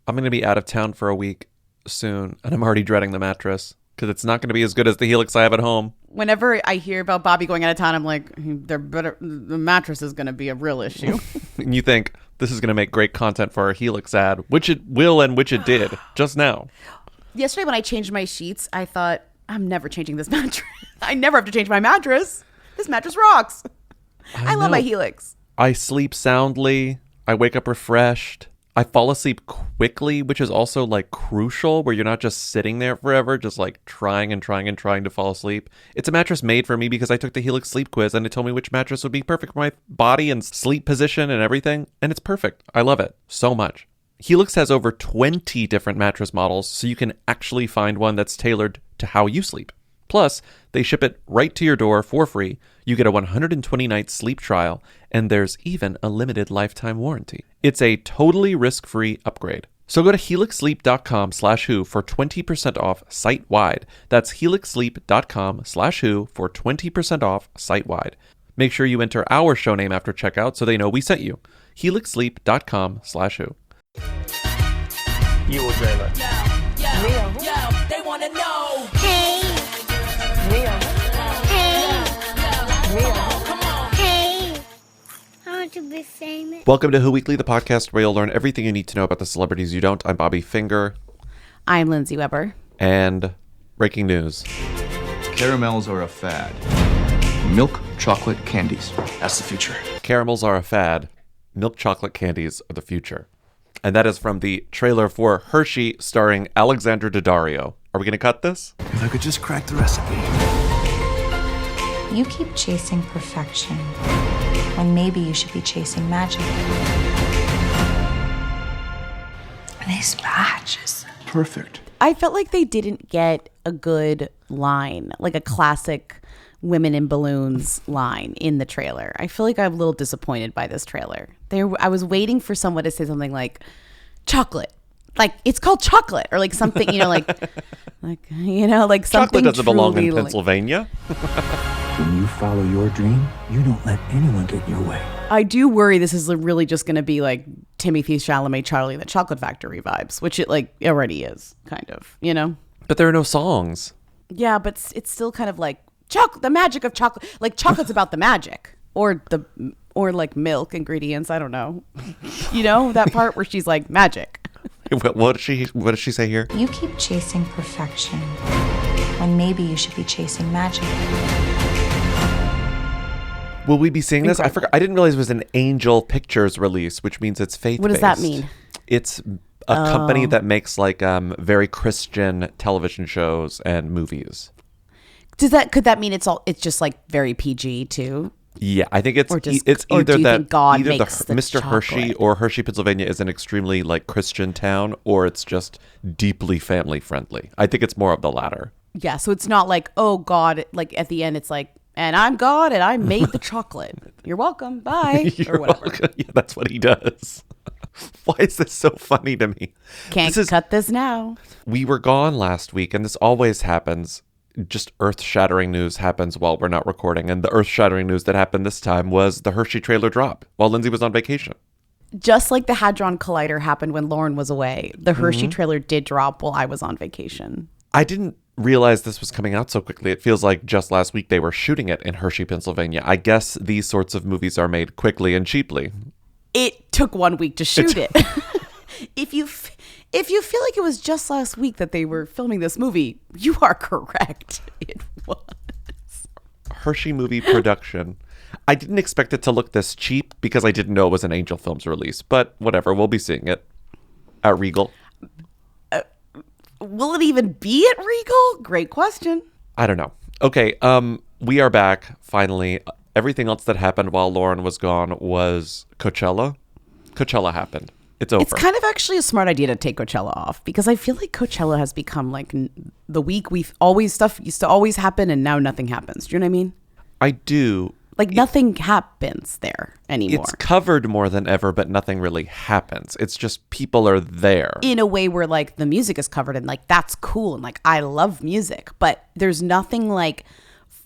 I'm going to be out of town for a week soon, and I'm already dreading the mattress because it's not going to be as good as the Helix I have at home. Whenever I hear about Bobby going out of town, I'm like, the mattress is going to be a real issue. And you think this is going to make great content for our Helix ad, which it will and which it did just now. Yesterday when I changed my sheets, I thought, I'm never changing this mattress. I never have to change my mattress. This mattress rocks. I love my Helix. I sleep soundly. I wake up refreshed. I fall asleep quickly, which is also like crucial, where you're not just sitting there forever, just like trying to fall asleep. It's a mattress made for me because I took the Helix sleep quiz and it told me which mattress would be perfect for my body and sleep position and everything. And it's perfect. I love it so much. Helix has over 20 different mattress models, so you can actually find one that's tailored to how you sleep. Plus, they ship it right to your door for free. You get a 120-night sleep trial, and there's even a limited lifetime warranty. It's a totally risk-free upgrade. So go to helixsleep.com/who for 20% off site-wide. That's helixsleep.com/who for 20% off site-wide. Make sure you enter our show name after checkout so they know we sent you. helixsleep.com/who. You will dream it. Yo, they wanna know. Hey, Real. hey, Real. Come on. hey. I want to be famous. Welcome to Who Weekly, the podcast where you'll learn everything you need to know about the celebrities you don't. I'm Bobby Finger. I'm Lindsay Weber. And breaking news. Caramels are a fad. Milk chocolate candies. That's the future. Caramels are a fad. Milk chocolate candies are the future. And that is from the trailer for Hershey starring Alexandra Daddario. Are we going to cut this? If I could just crack the recipe. You keep chasing perfection when maybe you should be chasing magic. This batch is Perfect. I felt like they didn't get a good line, like a classic women in balloons line in the trailer. I feel like I'm a little disappointed by this trailer. I was waiting for someone to say something like chocolate. Like it's called chocolate or like something, like like something. Chocolate doesn't belong in truly, Pennsylvania. When you follow your dream, you don't let anyone get in your way. I do worry this is really just going to be like Timothée Chalamet, Charlie and the Chocolate Factory vibes, which it like already is kind of, But there are no songs. Yeah, but it's still kind of like the magic of chocolate. Like chocolate's about the magic or like milk ingredients. I don't know. That part where she's like magic. What does she say here? you keep chasing perfection when maybe you should be chasing magic. Will we be seeing this? I forgot. I didn't realize it was an Angel Pictures release, which means it's faith-based. What does that mean? It's a company that makes like very Christian television shows and movies. Could that mean it's just like very PG too? Yeah, I think it's Or just- it's or either do you that think God either makes the Mr. Hershey chocolate? or Hershey, Pennsylvania is an extremely like Christian town, or it's just deeply family friendly. I think it's more of the latter. Yeah, so it's not like, oh God, like at the end it's like, and I'm God and I made the chocolate. You're welcome. Bye. You're or whatever. welcome. Yeah, that's what he does. Why is this so funny to me? Can't cut this now. We were gone last week, and this always happens. Just earth-shattering news happens while we're not recording. And the earth-shattering news that happened this time was the Hershey trailer drop while Lindsay was on vacation. Just like the Hadron Collider happened when Lauren was away, the Hershey trailer did drop while I was on vacation. I didn't realize this was coming out so quickly. It feels like just last week they were shooting it in Hershey, Pennsylvania. I guess these sorts of movies are made quickly and cheaply. It took 1 week to shoot it. If you feel like it was just last week that they were filming this movie, you are correct. It was. Hershey movie production. I didn't expect it to look this cheap because I didn't know it was an Angel Films release, but whatever, we'll be seeing it at Regal. Will it even be at Regal? Great question. I don't know. Okay, we are back finally. Everything else that happened while Lauren was gone was Coachella. Coachella happened. It's over. It's kind of actually a smart idea to take Coachella off because I feel like Coachella has become like the week stuff used to always happen and now nothing happens. Do you know what I mean? I do. Like nothing happens there anymore. It's covered more than ever, but nothing really happens. It's just people are there. In a way where like the music is covered and like that's cool and like I love music, but there's nothing like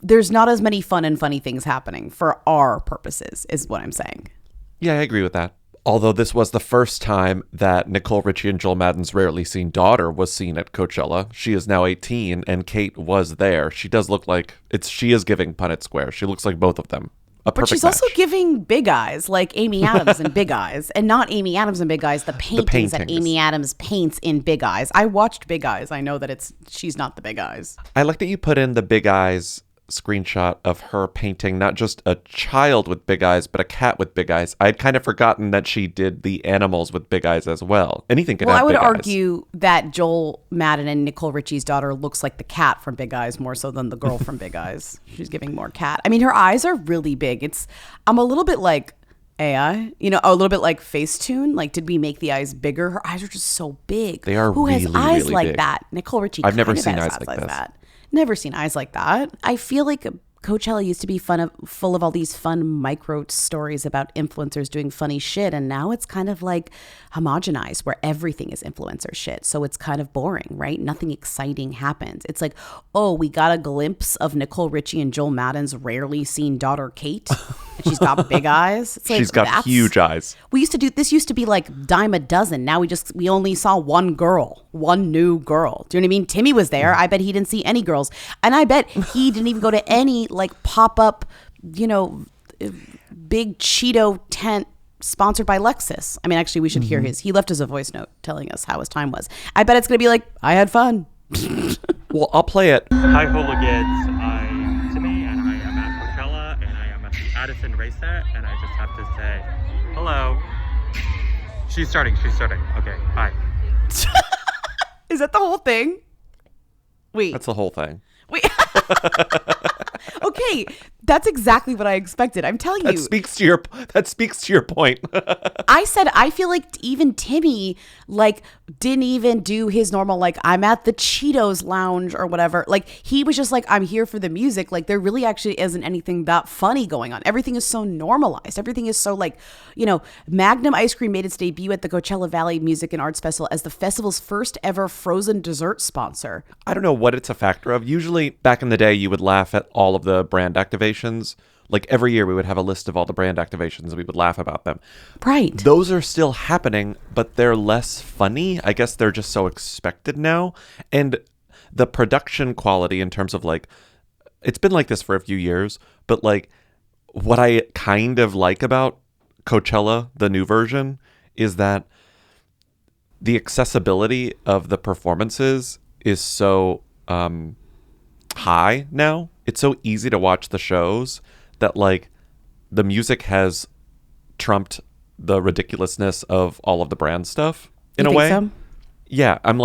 there's not as many fun and funny things happening for our purposes is what I'm saying. Yeah, I agree with that. Although this was the first time that Nicole Richie and Joel Madden's rarely seen daughter was seen at Coachella. She is now 18, and Kate was there. She does look like she is giving Punnett Square. She looks like both of them. But she's also giving Big Eyes, like Amy Adams in Big Eyes. And not Amy Adams in Big Eyes, the paintings that Amy Adams paints in Big Eyes. I watched Big Eyes. I know that she's not the Big Eyes. I like that you put in the Big Eyes screenshot of her painting not just a child with big eyes, but a cat with big eyes. I'd kind of forgotten that she did the animals with big eyes as well. Anything could have big eyes. I would argue that Joel Madden and Nicole Richie's daughter looks like the cat from Big Eyes more so than the girl from Big Eyes. She's giving more cat. I mean, her eyes are really big. I'm a little bit like AI, a little bit like Facetune. Like, did we make the eyes bigger? Her eyes are just so big. They are Who really, has eyes really like big. that? Nicole Richie. I've never kind of seen has eyes like this. that. Never seen eyes like that. I feel like Coachella used to be full of all these fun micro stories about influencers doing funny shit, and now it's kind of like homogenized where everything is influencer shit. So it's kind of boring, right? Nothing exciting happens. It's like, oh, we got a glimpse of Nicole Richie and Joel Madden's rarely seen daughter Kate, and she's got big eyes. It's like, she's got huge eyes. This used to be like dime a dozen. Now we only saw one new girl. Do you know what I mean? Timmy was there. I bet he didn't see any girls, and I bet he didn't even go to any like pop up, big Cheeto tent sponsored by Lexus. I mean, actually, we should hear he left us a voice note telling us how his time was. I bet it's gonna be like, I had fun. Well, I'll play it. Hi, hooligans. I'm Timmy, and I am at Coachella, and I am at the Addison race set, and I just have to say hello. She's starting. Okay, hi. Is that the whole thing? Wait. That's the whole thing. Wait. Okay, that's exactly what I expected. I'm telling you. That speaks to your point. I said I feel like even Timmy didn't even do his normal I'm at the Cheetos lounge or whatever. Like, he was just like, I'm here for the music. Like, there really actually isn't anything that funny going on. Everything is so normalized. Everything is so Magnum Ice Cream made its debut at the Coachella Valley Music and Arts Festival as the festival's first ever frozen dessert sponsor. I don't know what it's a factor of. Usually back in the day, you would laugh at all of the brand activations. Like, every year we would have a list of all the brand activations and we would laugh about them. Right. Those are still happening, but they're less funny. I guess they're just so expected now. And the production quality in terms of it's been like this for a few years, but what I kind of like about Coachella, the new version, is that the accessibility of the performances is so high now. It's so easy to watch the shows that the music has trumped the ridiculousness of all of the brand stuff in a way. So? Yeah, I'm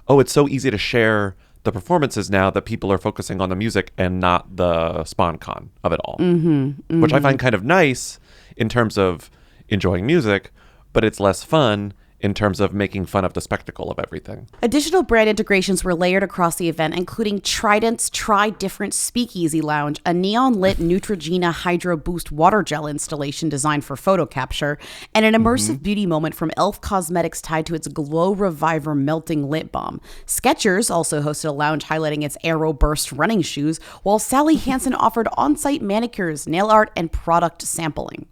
oh, it's so easy to share the performances now that people are focusing on the music and not the SponCon of it all, which I find kind of nice in terms of enjoying music, but it's less fun in terms of making fun of the spectacle of everything. Additional brand integrations were layered across the event, including Trident's Try Different Speakeasy Lounge, a neon-lit Neutrogena Hydro Boost water gel installation designed for photo capture, and an immersive beauty moment from e.l.f. Cosmetics tied to its Glow Reviver melting lip balm. Skechers also hosted a lounge highlighting its Aero Burst running shoes, while Sally Hansen offered on-site manicures, nail art, and product sampling.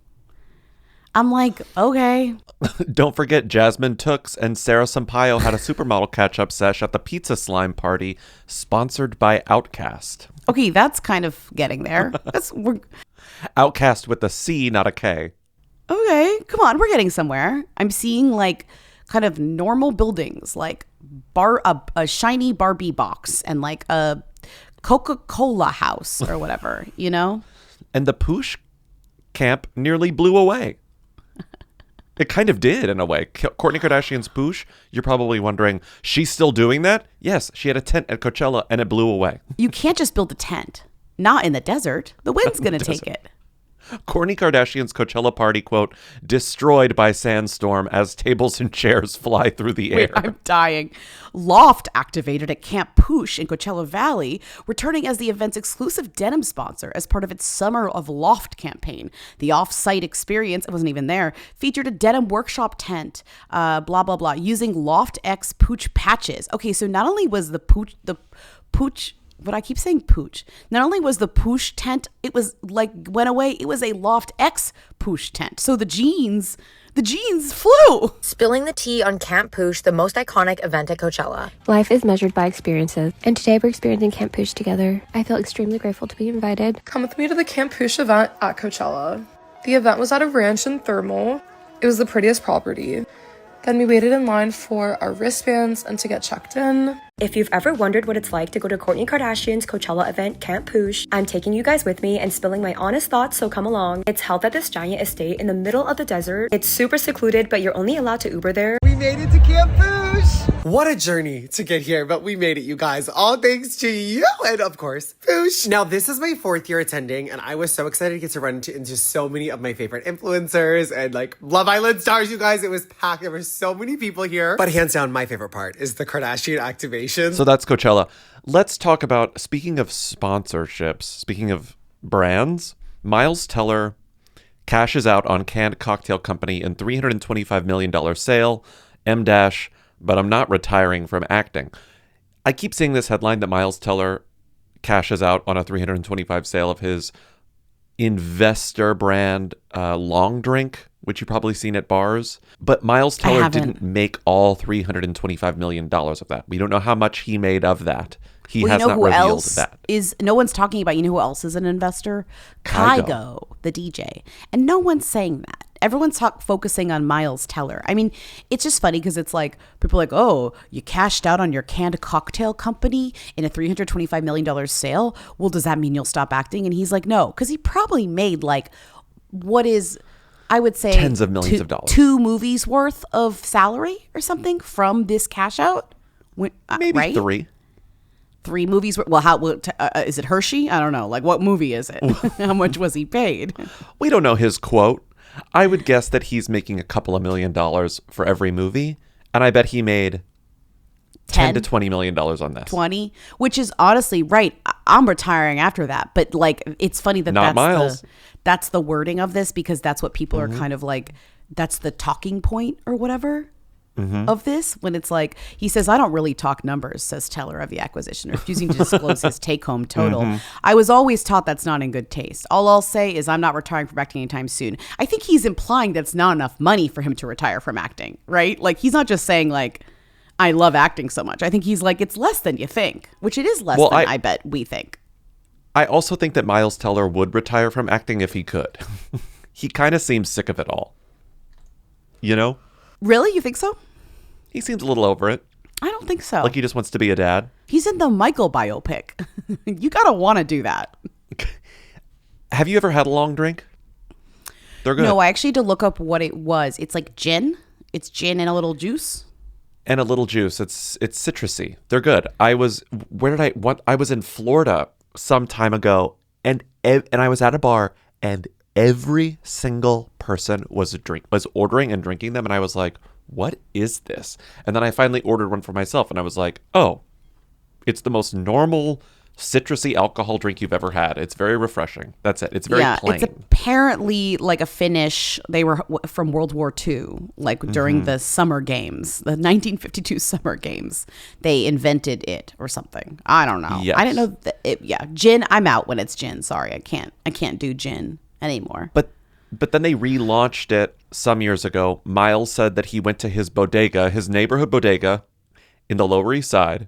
I'm like, okay. Don't forget Jasmine Tooks and Sarah Sampaio had a supermodel catch-up sesh at the Pizza Slime Party, sponsored by Outcast. Okay, that's kind of getting there. Outcast with a C, not a K. Okay, come on, we're getting somewhere. I'm seeing kind of normal buildings, a shiny Barbie box and a Coca-Cola house or whatever, And the Poosh camp nearly blew away. It kind of did, in a way. Kourtney Kardashian's Poosh, you're probably wondering, she's still doing that? Yes, she had a tent at Coachella, and it blew away. You can't just build a tent. Not in the desert. The wind's going to take it. Kourtney Kardashian's Coachella party, quote, destroyed by sandstorm as tables and chairs fly through the air. Wait, I'm dying. Loft activated at Camp Poosh in Coachella Valley, returning as the event's exclusive denim sponsor as part of its Summer of Loft campaign. The off-site experience, it wasn't even there, featured a denim workshop tent, blah, blah, blah, using Loft X Pooch patches. Okay, so not only was the Pooch, but I keep saying Pooch. Not only was the Poosh tent, it was went away. It was a Loft X Poosh tent. So the jeans The jeans flew. Spilling the tea on Camp Poosh, the most iconic event at Coachella. Life is measured by experiences, and today we're experiencing Camp Poosh together. I feel extremely grateful to be invited. Come with me to the Camp Poosh event at Coachella. The event was at a ranch in Thermal. It was the prettiest property. Then we waited in line for our wristbands and to get checked in. If you've ever wondered what it's like to go to Kourtney Kardashian's Coachella event, Camp Poosh, I'm taking you guys with me and spilling my honest thoughts, so come along. It's held at this giant estate in the middle of the desert. It's super secluded, but you're only allowed to Uber there. We made it to Camp Poosh! What a journey to get here, but we made it, you guys. All thanks to you and, of course, Poosh. Now, this is my 4th year attending, and I was so excited to get to run into so many of my favorite influencers and, like, Love Island stars, you guys. It was packed. There were so many people here. But hands down, my favorite part is the Kardashian activation. So that's Coachella. Let's talk about, speaking of sponsorships, speaking of brands, Miles Teller cashes out on Canned Cocktail Company in $325 million sale, but I'm not retiring from acting. I keep seeing this headline that Miles Teller cashes out on a $325 sale of his investor brand long drink, which you've probably seen at bars. But Miles Teller didn't make all $325 million of that. We don't know how much he made of that. He has not revealed that. No one's talking about, you know who else is an investor? Kygo, the DJ. And no one's saying that. Everyone's focusing on Miles Teller. I mean, it's just funny because it's like, people are like, oh, you cashed out on your Canned Cocktail Company in a $325 million sale? Well, does that mean you'll stop acting? And he's like, no, because he probably made like, what is, I would say, tens of millions of dollars. 2 movies worth of salary or something from this cash out. Maybe right? 3. 3 movies. Well, is it Hershey? I don't know. Like, what movie is it? How much was he paid? We don't know his quote. I would guess that he's making a couple of $1 million for every movie, and I bet he made 10 to $20 million on this. 20, which is honestly right. I'm retiring after that, but like, it's funny that that's the wording of this, because that's what people are kind of like. That's the talking point or whatever. Of this, when it's like, he says, I don't really talk numbers, says Teller of the acquisition, refusing to disclose his take-home total. I was always taught that's not in good taste. All I'll say is I'm not retiring from acting anytime soon. I think he's implying that's not enough money for him to retire from acting, right? Like, he's not just saying like, I love acting so much. I think he's like, it's less than you think, which it is less than I bet we think. I also think that Miles Teller would retire from acting if he could. He kind of seems sick of it all. You know? Really? You think so? He seems a little over it. I don't think so. Like he just wants to be a dad. He's in the Michael biopic. You gotta want to do that. Have you ever had a long drink? They're good. No, I actually had to look up what it was. It's like gin. It's gin and a little juice. And a little juice. It's citrusy. They're good. I was in Florida some time ago, and I was at a bar, and every single person was ordering and drinking them, and I was like, what is this? And then I finally ordered one for myself, and I was like, oh, it's the most normal citrusy alcohol drink you've ever had. It's very refreshing. That's it. It's very plain. It's apparently like a Finnish. They were from World War II, like during the summer games, the 1952 summer games. They invented it or something. I don't know. Yes. I didn't know that. Gin. I'm out when it's gin. Sorry, I can't do gin anymore. But then they relaunched it some years ago. Miles said that he went to his bodega, his neighborhood bodega in the Lower East Side,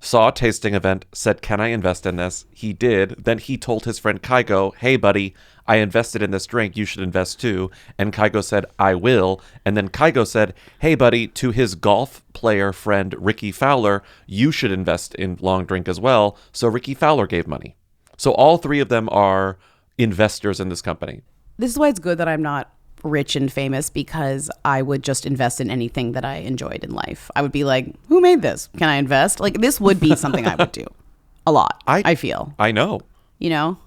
saw a tasting event, said, can I invest in this? He did. Then he told his friend Kygo, hey, buddy, I invested in this drink. You should invest too. And Kygo said, I will. And then Kygo said, hey, buddy, to his golf player friend, Ricky Fowler, you should invest in long drink as well. So Ricky Fowler gave money. So all 3 of them are investors in this company. This is why it's good that I'm not rich and famous, because I would just invest in anything that I enjoyed in life. I would be like, who made this? Can I invest? Like, this would be something I would do a lot. I feel. I know. You know?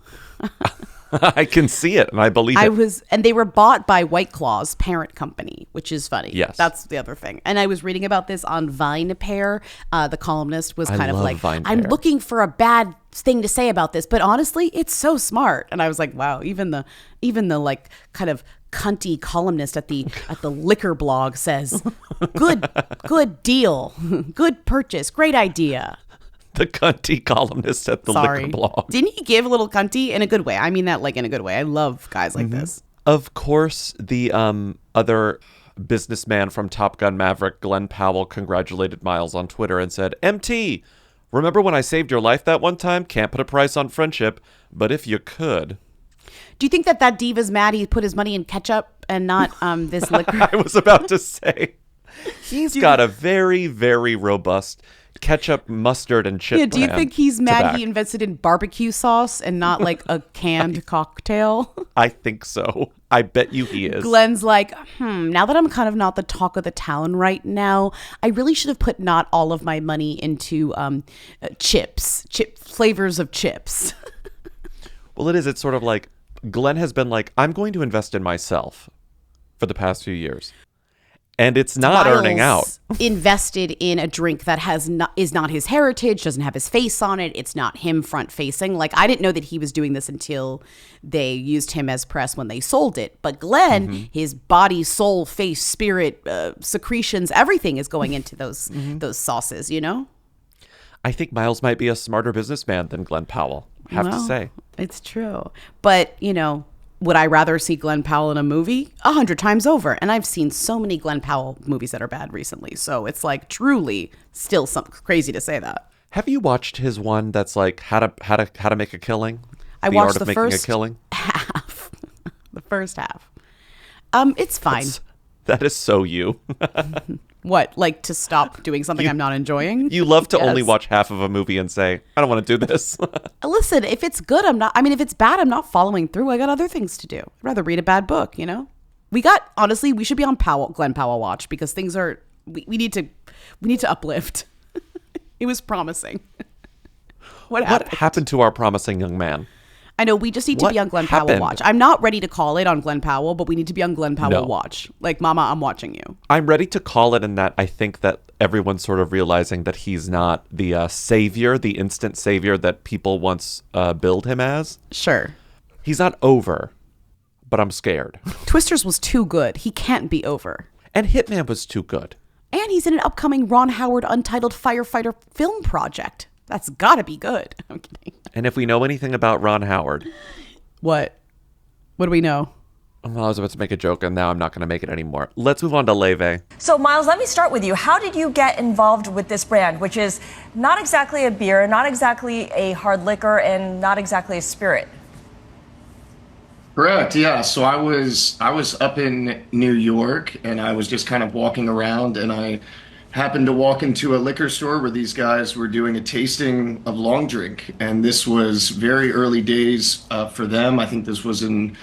I can see it, and I believe it. And they were bought by White Claw's parent company, which is funny. Yes. That's the other thing. And I was reading about this on VinePair. The columnist was kind of like, I'm looking for a bad thing to say about this, but honestly, it's so smart. And I was like, wow, even the like kind of cunty columnist at the liquor blog says, good deal, good purchase, great idea. The cunty columnist at the liquor blog. Didn't he give a little cunty in a good way? I mean that like in a good way. I love guys like this. Of course, the other businessman from Top Gun Maverick, Glenn Powell, congratulated Miles on Twitter and said, "MT, remember when I saved your life that one time? Can't put a price on friendship, but if you could." Do you think that diva's mad he put his money in ketchup and not this liquor? I was about to say. He's got a very, very robust ketchup, mustard, and chip do you brand think he's mad to back. he invested in barbecue sauce and not like a canned cocktail? I think so. I bet you he is. Glenn's like, now that I'm kind of not the talk of the town right now, I really should have put not all of my money into chip flavors of chips. Well, it is. It's sort of like Glenn has been like, I'm going to invest in myself for the past few years. And it's not Miles earning out. Invested in a drink that is not his heritage, doesn't have his face on it. It's not him front facing. Like, I didn't know that he was doing this until they used him as press when they sold it. But Glenn, his body, soul, face, spirit, secretions, everything is going into those sauces, you know? I think Miles might be a smarter businessman than Glenn Powell. Have to say. It's true. But, you know, would I rather see Glenn Powell in a movie? 100 times over. And I've seen so many Glenn Powell movies that are bad recently. So it's like truly still crazy to say that. Have you watched his one that's like how to make a killing? I watched the making first a killing? half. The first half. It's fine. That is so you. What, like to stop doing something I'm not enjoying? You love to only watch half of a movie and say, I don't want to do this. Listen, if it's good, if it's bad, I'm not following through. I got other things to do. I'd rather read a bad book, you know? Honestly, we should be on Glenn Powell watch because things are, we need to uplift. It was promising. What happened to our promising young man? I know, we just need to be on Glenn Powell watch. I'm not ready to call it on Glenn Powell, but we need to be on Glenn Powell watch. Like, Mama, I'm watching you. I'm ready to call it in that I think that everyone's sort of realizing that he's not the savior, the instant savior that people once billed him as. Sure. He's not over, but I'm scared. Twisters was too good. He can't be over. And Hitman was too good. And he's in an upcoming Ron Howard untitled firefighter film project. That's gotta be good. I'm kidding. And if we know anything about Ron Howard. What do we know? Well, I was about to make a joke and now I'm not going to make it anymore. Let's move on to Lauvey. So, Miles, let me start with you. How did you get involved with this brand, which is not exactly a beer, not exactly a hard liquor, and not exactly a spirit? Correct, yeah. So I was up in New York and I was just kind of walking around and I happened to walk into a liquor store where these guys were doing a tasting of long drink. And this was very early days for them. I think this was in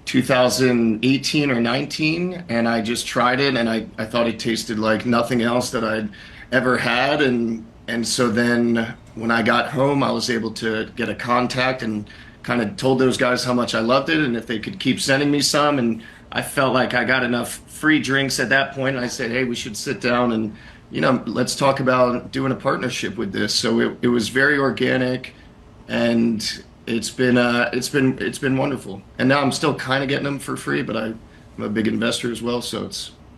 2018 or 19. And I just tried it and I thought it tasted like nothing else that I'd ever had. And so then when I got home, I was able to get a contact and kind of told those guys how much I loved it and if they could keep sending me some. And I felt like I got enough free drinks at that point. And I said, hey, we should sit down and let's talk about doing a partnership with this. So it was very organic, and it's been wonderful. And now I'm still kind of getting them for free, but I'm a big investor as well, so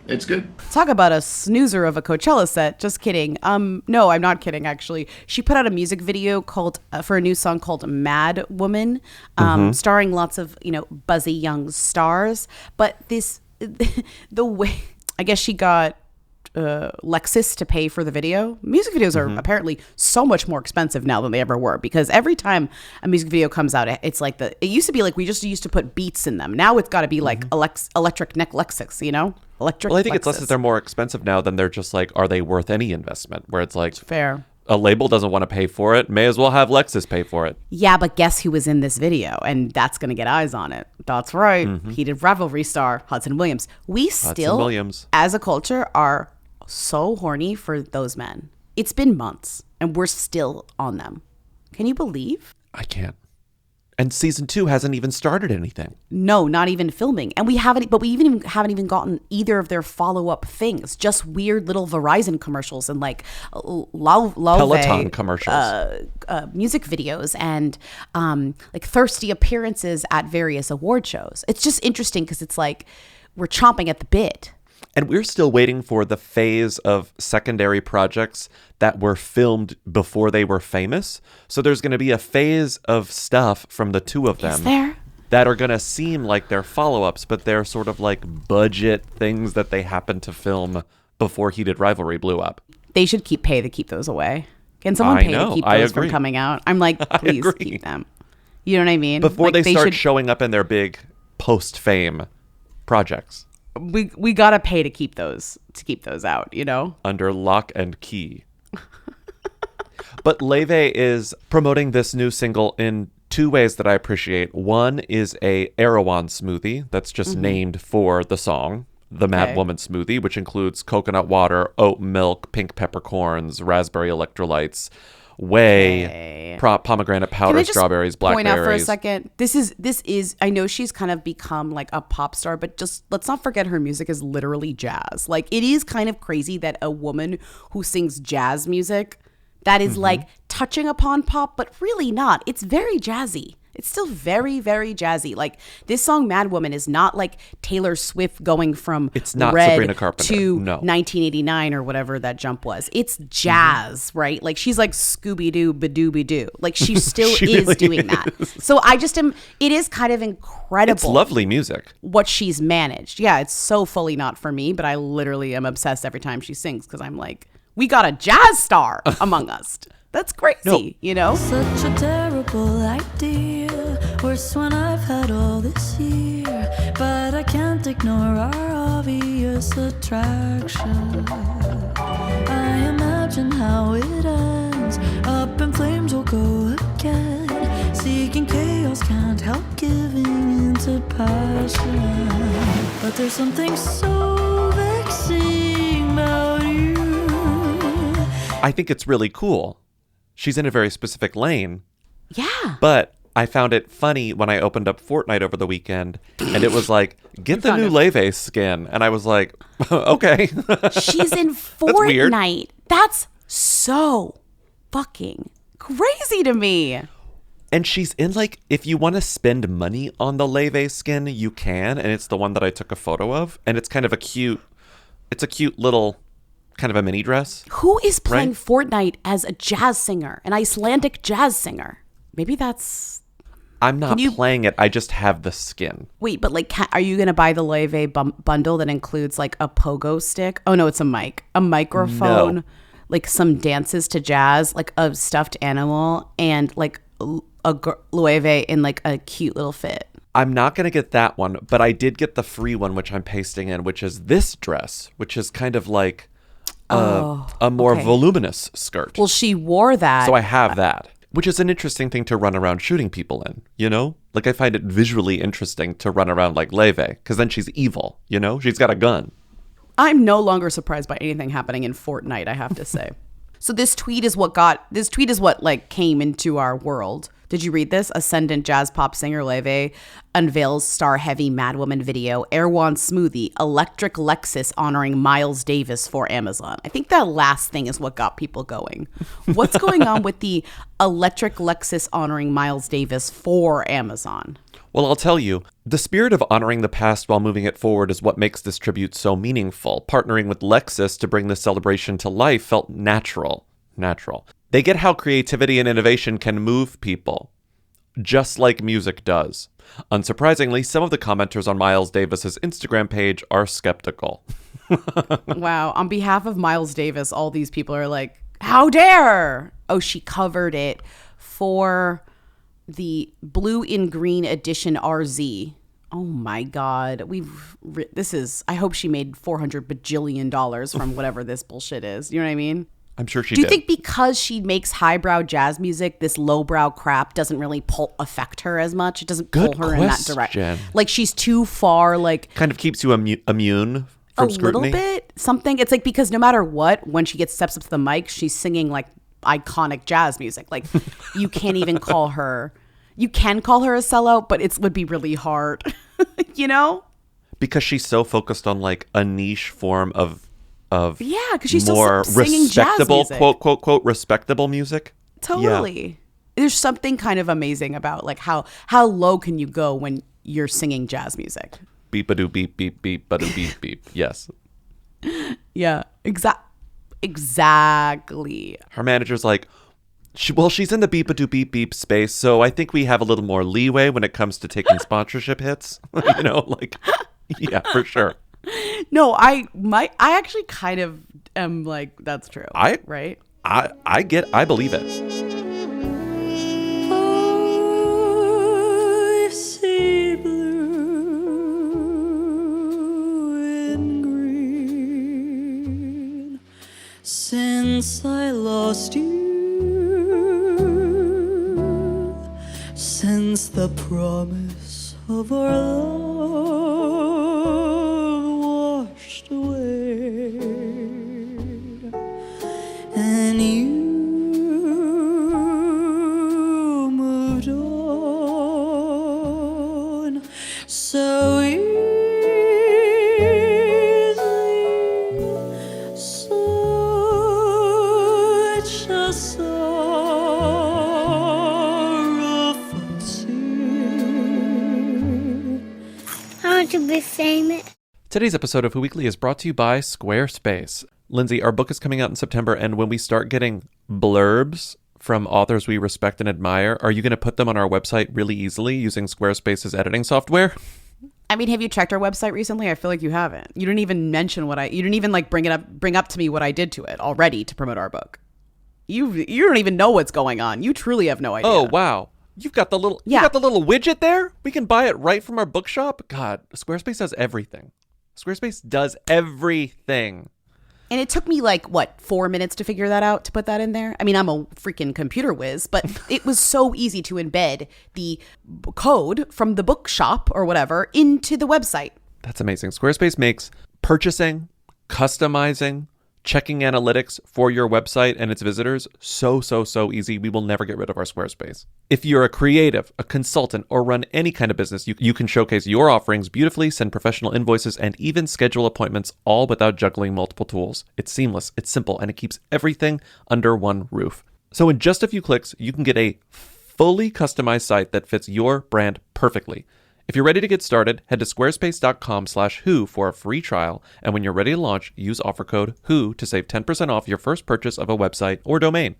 it's good. Talk about a snoozer of a Coachella set. Just kidding. No, I'm not kidding. Actually, she put out a music video called for a new song called "Mad Woman," starring lots of buzzy young stars. But the way I guess she got Lexus to pay for the video. Music videos are apparently so much more expensive now than they ever were, because every time a music video comes out, it's like it used to be like we just used to put beats in them. Now it's got to be like electric neck Lexus, electric. Well, I think Lexus. it's less that they're more expensive now than they're just like, are they worth any investment? Where it's like, fair. A label doesn't want to pay for it, may as well have Lexus pay for it. Yeah, but guess who was in this video? And that's going to get eyes on it. That's right. Heated rivalry star Hudson Williams. We still, as a culture, are so horny for those men. It's been months and we're still on them. Can you believe? I can't. And season 2 hasn't even started anything. No, not even filming. And we haven't even gotten either of their follow-up things. Just weird little Verizon commercials and like Lauvey, Peloton commercials, music videos, and like thirsty appearances at various award shows. It's just interesting because it's like we're chomping at the bit. And we're still waiting for the phase of secondary projects that were filmed before they were famous. So there's going to be a phase of stuff from the two of them. Is there? that are going to seem like they're follow-ups, but they're sort of like budget things that they happen to film before Heated Rivalry blew up. They should pay to keep those away. Can someone pay to keep those from coming out? I'm like, please keep them. You know what I mean? Before like, they start showing up in their big post-fame projects. We gotta pay to keep those out, you know? Under lock and key. But Lauvey is promoting this new single in two ways that I appreciate. One is a Erewhon smoothie that's just named for the song, the Mad Woman smoothie, which includes coconut water, oat milk, pink peppercorns, raspberry electrolytes, whey, pomegranate powder, strawberries, blackberries. Point out for a second. This is. I know she's kind of become like a pop star, but just let's not forget her music is literally jazz. Like it is kind of crazy that a woman who sings jazz music that is like touching upon pop, but really not. It's very jazzy. It's still very, very jazzy. Like this song, Mad Woman, is not like Taylor Swift going from it's not Red Sabrina Carpenter. to No. 1989 or whatever that jump was. It's jazz, right? Like she's like Scooby-Doo, Badoo-Be-Doo. Like she still She is really doing that. So I just am, it is kind of incredible. It's lovely music. What she's managed. Yeah, it's so fully not for me, but I literally am obsessed every time she sings because I'm like, we got a jazz star among us. That's crazy, you know? Such a terrible idea. Worse when I've had all this year. But I can't ignore our obvious attraction. I imagine how it ends. Up in flames we'll go again. Seeking chaos, can't help giving into passion. But there's something so vexing about you. I think it's really cool. She's in a very specific lane. Yeah. But I found it funny when I opened up Fortnight over the weekend and it was like, get the new Lauvey skin. And I was like, okay. She's in Fortnight. That's so fucking crazy to me. And she's in like, if you want to spend money on the Lauvey skin, you can. And it's the one that I took a photo of. And it's kind of a cute little kind of a mini dress. Who is playing Fortnight as a jazz singer, an Icelandic jazz singer? Maybe that's... I'm not playing it. I just have the skin. Wait, but like, are you going to buy the Lauvey bundle that includes like a pogo stick? Oh no, it's a mic. A microphone, like some dances to jazz, like a stuffed animal, and like a Lauvey in like a cute little fit. I'm not going to get that one, but I did get the free one, which I'm pasting in, which is this dress, which is kind of like a more voluminous skirt. Well, she wore that. So I have that, which is an interesting thing to run around shooting people in, you know? Like I find it visually interesting to run around like Lauvey, because then she's evil, you know? She's got a gun. I'm no longer surprised by anything happening in Fortnite, I have to say. So this tweet is what like came into our world. Did you read this? Ascendant jazz pop singer Lauvey unveils star-heavy Madwoman video, Erewhon smoothie, electric Lexus honoring Miles Davis for Amazon. I think that last thing is what got people going. What's going on with the electric Lexus honoring Miles Davis for Amazon? Well, I'll tell you, the spirit of honoring the past while moving it forward is what makes this tribute so meaningful. Partnering with Lexus to bring this celebration to life felt natural. They get how creativity and innovation can move people, just like music does. Unsurprisingly, some of the commenters on Miles Davis's Instagram page are skeptical. Wow. On behalf of Miles Davis, all these people are like, how dare? Oh, she covered it for the blue in green edition RZ. Oh my God. I hope she made $400 bajillion from whatever this bullshit is. You know what I mean? I'm sure she did. Do you did. think because she makes highbrow jazz music, this lowbrow crap doesn't really affect her as much? It doesn't pull her in that direction. Like she's too far, like... Kind of keeps you immune from scrutiny? A little bit. Something. It's like because no matter what, when she steps up to the mic, she's singing like iconic jazz music. Like you can't even call her... You can call her a sellout, but it would be really hard. You know? Because she's so focused on like a niche form of because she's more still singing respectable, jazz music. quote respectable music. Totally. Yeah. There's something kind of amazing about like how low can you go when you're singing jazz music? Beep a doo beep beep beep ba doo beep beep. Yes. Yeah. Exactly. Her manager's like, She's in the beep-a-doo beep-beep space, so I think we have a little more leeway when it comes to taking sponsorship hits. Yeah, for sure. No, I actually kind of am like, that's true. Right? I believe it. I see blue and green since I lost you. Since the promise of our love washed away, and you moved on so easily, such a To be famous. Today's episode of Who Weekly is brought to you by Squarespace. Lindsay, our book is coming out in September, and when we start getting blurbs from authors we respect and admire, are you going to put them on our website really easily using Squarespace's editing software? I mean, have you checked our website recently? I feel like you haven't. You didn't even mention you didn't even like bring up to me what I did to it already to promote our book. You don't even know what's going on. You truly have no idea. Oh, wow. You've got the little widget there? We can buy it right from our bookshop? God, Squarespace does everything. Squarespace does everything. And it took me 4 minutes to figure that out, to put that in there. I mean, I'm a freaking computer whiz, but it was so easy to embed the code from the bookshop or whatever into the website. That's amazing. Squarespace makes purchasing, customizing, checking analytics for your website and its visitors so easy. We will never get rid of our Squarespace. If you're a creative, a consultant, or run any kind of business, you can showcase your offerings beautifully, send professional invoices, and even schedule appointments, all without juggling multiple tools. It's seamless, it's simple, and it keeps everything under one roof. So in just a few clicks, you can get a fully customized site that fits your brand perfectly. If you're ready to get started, head to squarespace.com/who for a free trial. And when you're ready to launch, use offer code WHO to save 10% off your first purchase of a website or domain.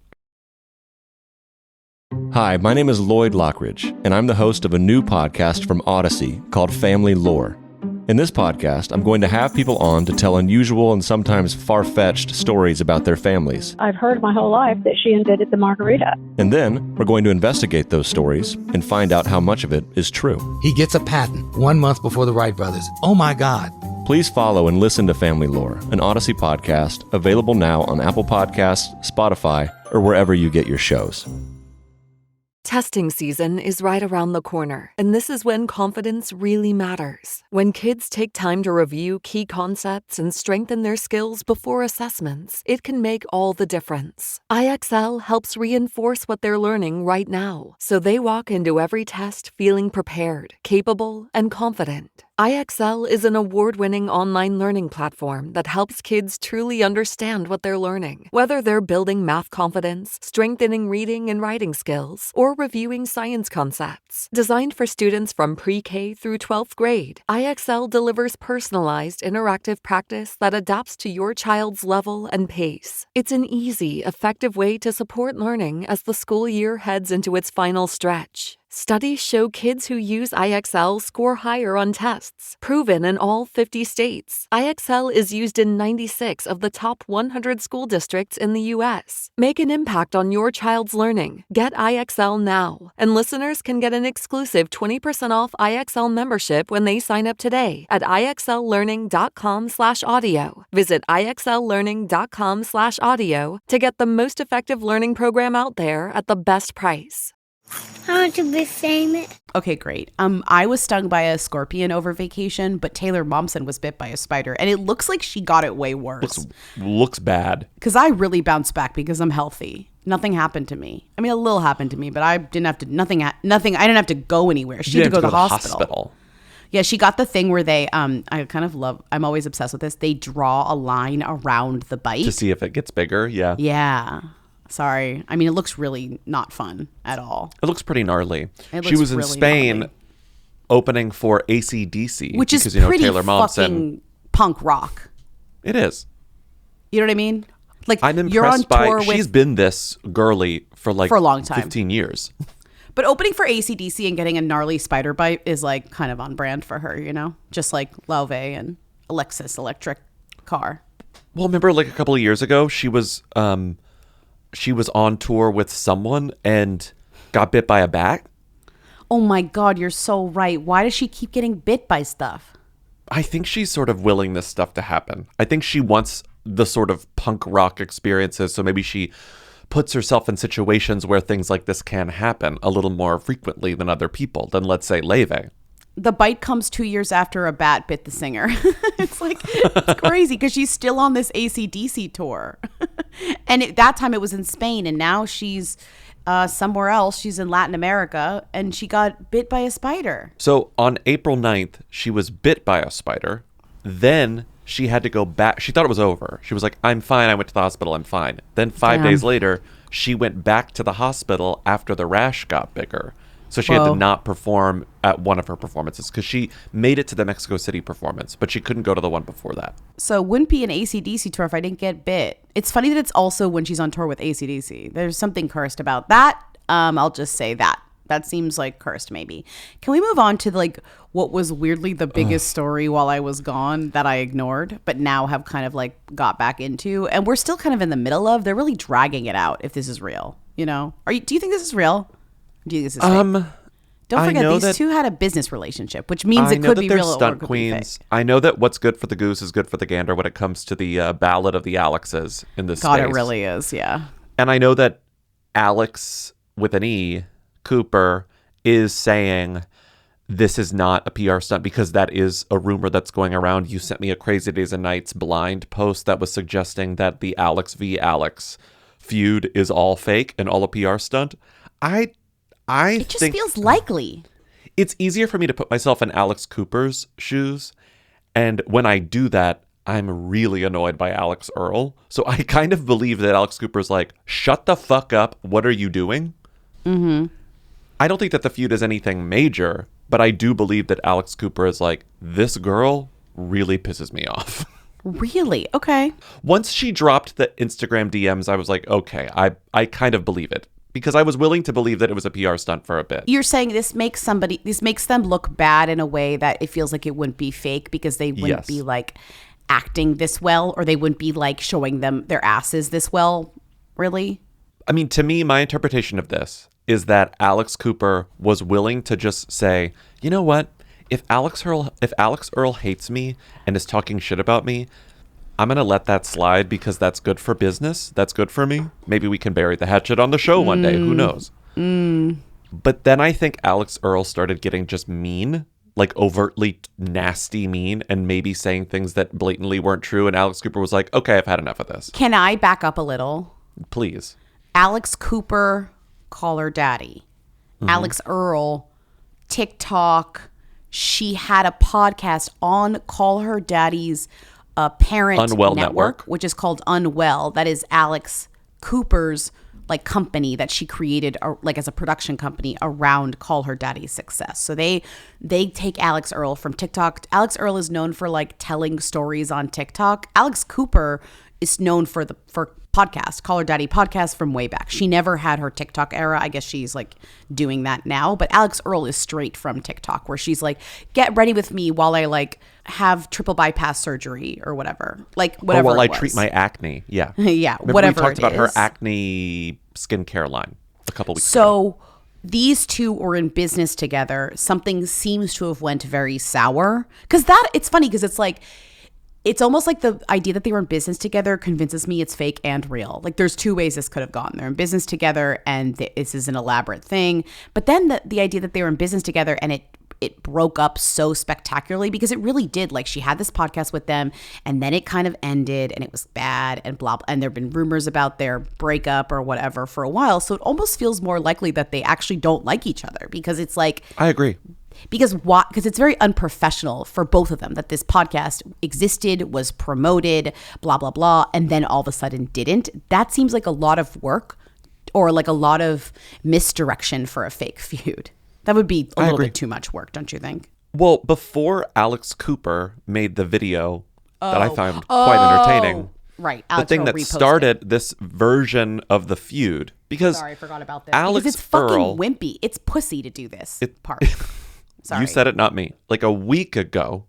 Hi, my name is Lloyd Lockridge, and I'm the host of a new podcast from Odyssey called Family Lore. In this podcast, I'm going to have people on to tell unusual and sometimes far-fetched stories about their families. I've heard my whole life that she invented the margarita. And then we're going to investigate those stories and find out how much of it is true. He gets a patent 1 month before the Wright brothers. Oh my God. Please follow and listen to Family Lore, an Odyssey podcast, available now on Apple Podcasts, Spotify, or wherever you get your shows. Testing season is right around the corner, and this is when confidence really matters. When kids take time to review key concepts and strengthen their skills before assessments, it can make all the difference. IXL helps reinforce what they're learning right now, so they walk into every test feeling prepared, capable, and confident. IXL is an award-winning online learning platform that helps kids truly understand what they're learning. Whether they're building math confidence, strengthening reading and writing skills, or reviewing science concepts. Designed for students from pre-K through 12th grade, IXL delivers personalized, interactive practice that adapts to your child's level and pace. It's an easy, effective way to support learning as the school year heads into its final stretch. Studies show kids who use IXL score higher on tests, proven in all 50 states. IXL is used in 96 of the top 100 school districts in the U.S. Make an impact on your child's learning. Get IXL now. And listeners can get an exclusive 20% off IXL membership when they sign up today at IXLlearning.com/audio. Visit IXLlearning.com/audio to get the most effective learning program out there at the best price. I want to be famous. Okay, great. I was stung by a scorpion over vacation, but Taylor Momsen was bit by a spider, and it looks like she got it way worse. Looks bad. Because I really bounced back because I'm healthy. Nothing happened to me. I mean, a little happened to me, but I didn't have to. Nothing. I didn't have to go anywhere. She had to go to the hospital. Yeah, she got the thing where they. I kind of love. I'm always obsessed with this. They draw a line around the bite to see if it gets bigger. Yeah. Yeah. Sorry. I mean, it looks really not fun at all. It looks pretty gnarly. She was in really Spain gnarly. Opening for AC/DC. Which is because, pretty Taylor Momsen, fucking punk rock. It is. You know what I mean? Like, I'm impressed you're on by, tour with... she's been this girly for like for a long time. 15 years. But opening for AC/DC and getting a gnarly spider bite is like kind of on brand for her, you know? Just like Lauvey and Alexis electric car. Well, remember like a couple of years ago, she was on tour with someone and got bit by a bat. Oh my God, you're so right. Why does she keep getting bit by stuff? I think she's sort of willing this stuff to happen. I think she wants the sort of punk rock experiences, so maybe she puts herself in situations where things like this can happen a little more frequently than other people, than let's say Lauvey. The bite comes 2 years after a bat bit the singer. It's crazy because she's still on this AC/DC tour. And that time it was in Spain, and now she's somewhere else. She's in Latin America, and she got bit by a spider. So on April 9th, she was bit by a spider. Then she had to go back. She thought it was over. She was like, I'm fine. I went to the hospital. I'm fine. Then 5 days later, she went back to the hospital after the rash got bigger. So she had to not perform at one of her performances because she made it to the Mexico City performance, but she couldn't go to the one before that. So it wouldn't be an AC/DC tour if I didn't get bit. It's funny that it's also when she's on tour with AC/DC. There's something cursed about that. I'll just say that. That seems like cursed maybe. Can we move on to like what was weirdly the biggest story while I was gone that I ignored, but now have kind of like got back into, and we're still kind of in the middle of, they're really dragging it out if this is real, you know? Do you think this is real? Do you think this is fake? Don't forget, these two had a business relationship, which means it could be real or stunt it could queens. be fake. I know that what's good for the goose is good for the gander when it comes to the ballad of the Alexes in this God, space. it really is, yeah. And I know that Alex, with an E, Cooper, is saying this is not a PR stunt because that is a rumor that's going around. You sent me a Crazy Days and Nights blind post that was suggesting that the Alex v. Alex feud is all fake and all a PR stunt. It just feels likely. It's easier for me to put myself in Alex Cooper's shoes. And when I do that, I'm really annoyed by Alex Earle. So I kind of believe that Alex Cooper's like, shut the fuck up. What are you doing? Mm-hmm. I don't think that the feud is anything major, but I do believe that Alex Cooper is like, this girl really pisses me off. Really? Okay. Once she dropped the Instagram DMs, I was like, okay, I kind of believe it. Because I was willing to believe that it was a PR stunt for a bit. You're saying this makes them look bad in a way that it feels like it wouldn't be fake because they wouldn't be like acting this well, or they wouldn't be like showing them their asses this well, really? I mean, to me, my interpretation of this is that Alex Cooper was willing to just say, you know what? If Alex Earle hates me and is talking shit about me, I'm going to let that slide because that's good for business. That's good for me. Maybe we can bury the hatchet on the show one day. Who knows? But then I think Alex Earle started getting just mean, like overtly nasty mean, and maybe saying things that blatantly weren't true. And Alex Cooper was like, okay, I've had enough of this. Can I back up a little? Please. Alex Cooper, call her daddy. Mm-hmm. Alex Earle, TikTok. She had a podcast on Call Her Daddy's parent Unwell network, which is called Unwell. That is Alex Cooper's like company that she created like as a production company around Call Her Daddy's success. So they take Alex Earle from TikTok. Alex Earle is known for like telling stories on TikTok. Alex Cooper is known for podcast, Call Her Daddy podcast from way back. She never had her TikTok era. I guess she's like doing that now. But Alex Earle is straight from TikTok, where she's like, get ready with me while I like have triple bypass surgery or whatever. Like whatever. Or while I treat my acne. Yeah. Yeah. Remember whatever. We talked about her is. Acne skincare line a couple weeks ago. So these two were in business together. Something seems to have went very sour. Because it's funny because it's like, it's almost like the idea that they were in business together convinces me it's fake and real. Like there's two ways this could have gone. They're in business together and this is an elaborate thing. But then the idea that they were in business together and it broke up so spectacularly, because it really did. Like she had this podcast with them and then it kind of ended and it was bad and blah, blah. And there have been rumors about their breakup or whatever for a while. So it almost feels more likely that they actually don't like each other, because it's like... I agree. Because it's very unprofessional for both of them that this podcast existed, was promoted, blah, blah, blah, and then all of a sudden didn't. That seems like a lot of work or like a lot of misdirection for a fake feud. That would be a little bit too much work, don't you think? Well, before Alex Cooper made the video that I found quite entertaining Right. the Alex thing Earle that reposted. started this version of the feud. Because Sorry, I forgot about this. Alex because it's fucking Earle, wimpy. It's pussy to do this part. Sorry. You said it, not me. Like a week ago,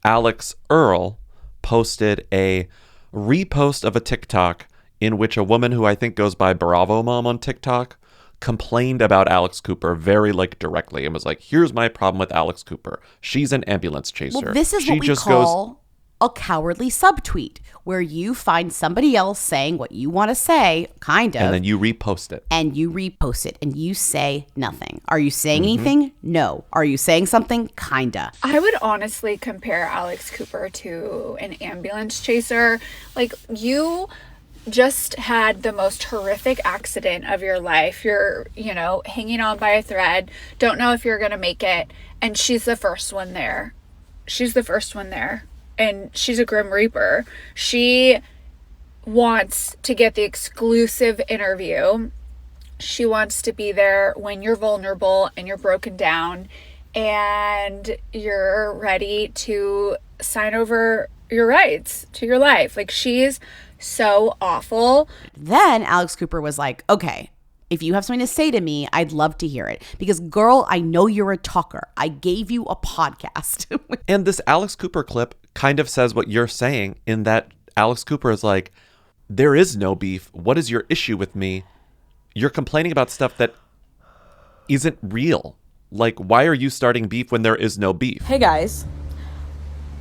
Alex Earle posted a repost of a TikTok in which a woman who I think goes by Bravo Mom on TikTok complained about Alex Cooper very directly and was like, here's my problem with Alex Cooper. She's an ambulance chaser. Well, this is what we call a cowardly subtweet, where you find somebody else saying what you want to say, kind of. And then you repost it. And you repost it and you say nothing. Are you saying anything? No. Are you saying something? Kinda. I would honestly compare Alex Cooper to an ambulance chaser. Like, you just had the most horrific accident of your life. You're, hanging on by a thread, don't know if you're going to make it. And she's the first one there. And she's a Grim Reaper. She wants to get the exclusive interview. She wants to be there when you're vulnerable and you're broken down and you're ready to sign over your rights to your life. Like, she's so awful. Then Alex Cooper was like, okay, if you have something to say to me, I'd love to hear it. Because, girl, I know you're a talker. I gave you a podcast. And this Alex Cooper clip kind of says what you're saying, in that Alex Cooper is like, there is no beef. What is your issue with me? You're complaining about stuff that isn't real. Like, why are you starting beef when there is no beef? Hey guys,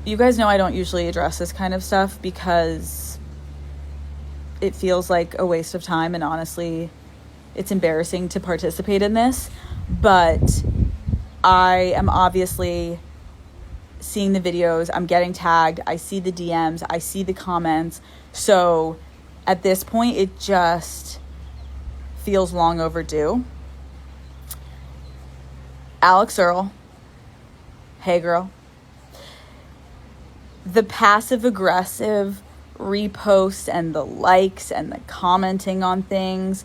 you guys know I don't usually address this kind of stuff because it feels like a waste of time, and honestly, it's embarrassing to participate in this. But I am obviously seeing the videos, I'm getting tagged, I see the DMs, I see the comments. So at this point, it just feels long overdue. Alex Earle, hey girl. The passive aggressive reposts and the likes and the commenting on things,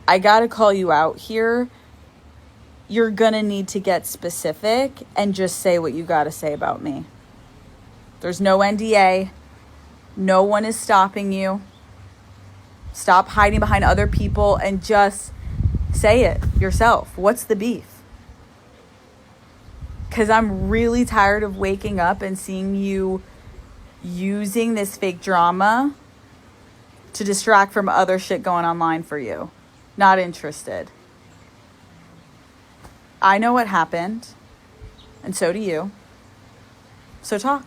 I gotta call you out here. You're gonna need to get specific and just say what you gotta say about me. There's no NDA. No one is stopping you. Stop hiding behind other people and just say it yourself. What's the beef? Because I'm really tired of waking up and seeing you using this fake drama to distract from other shit going online for you. Not interested. I know what happened, and so do you. So talk.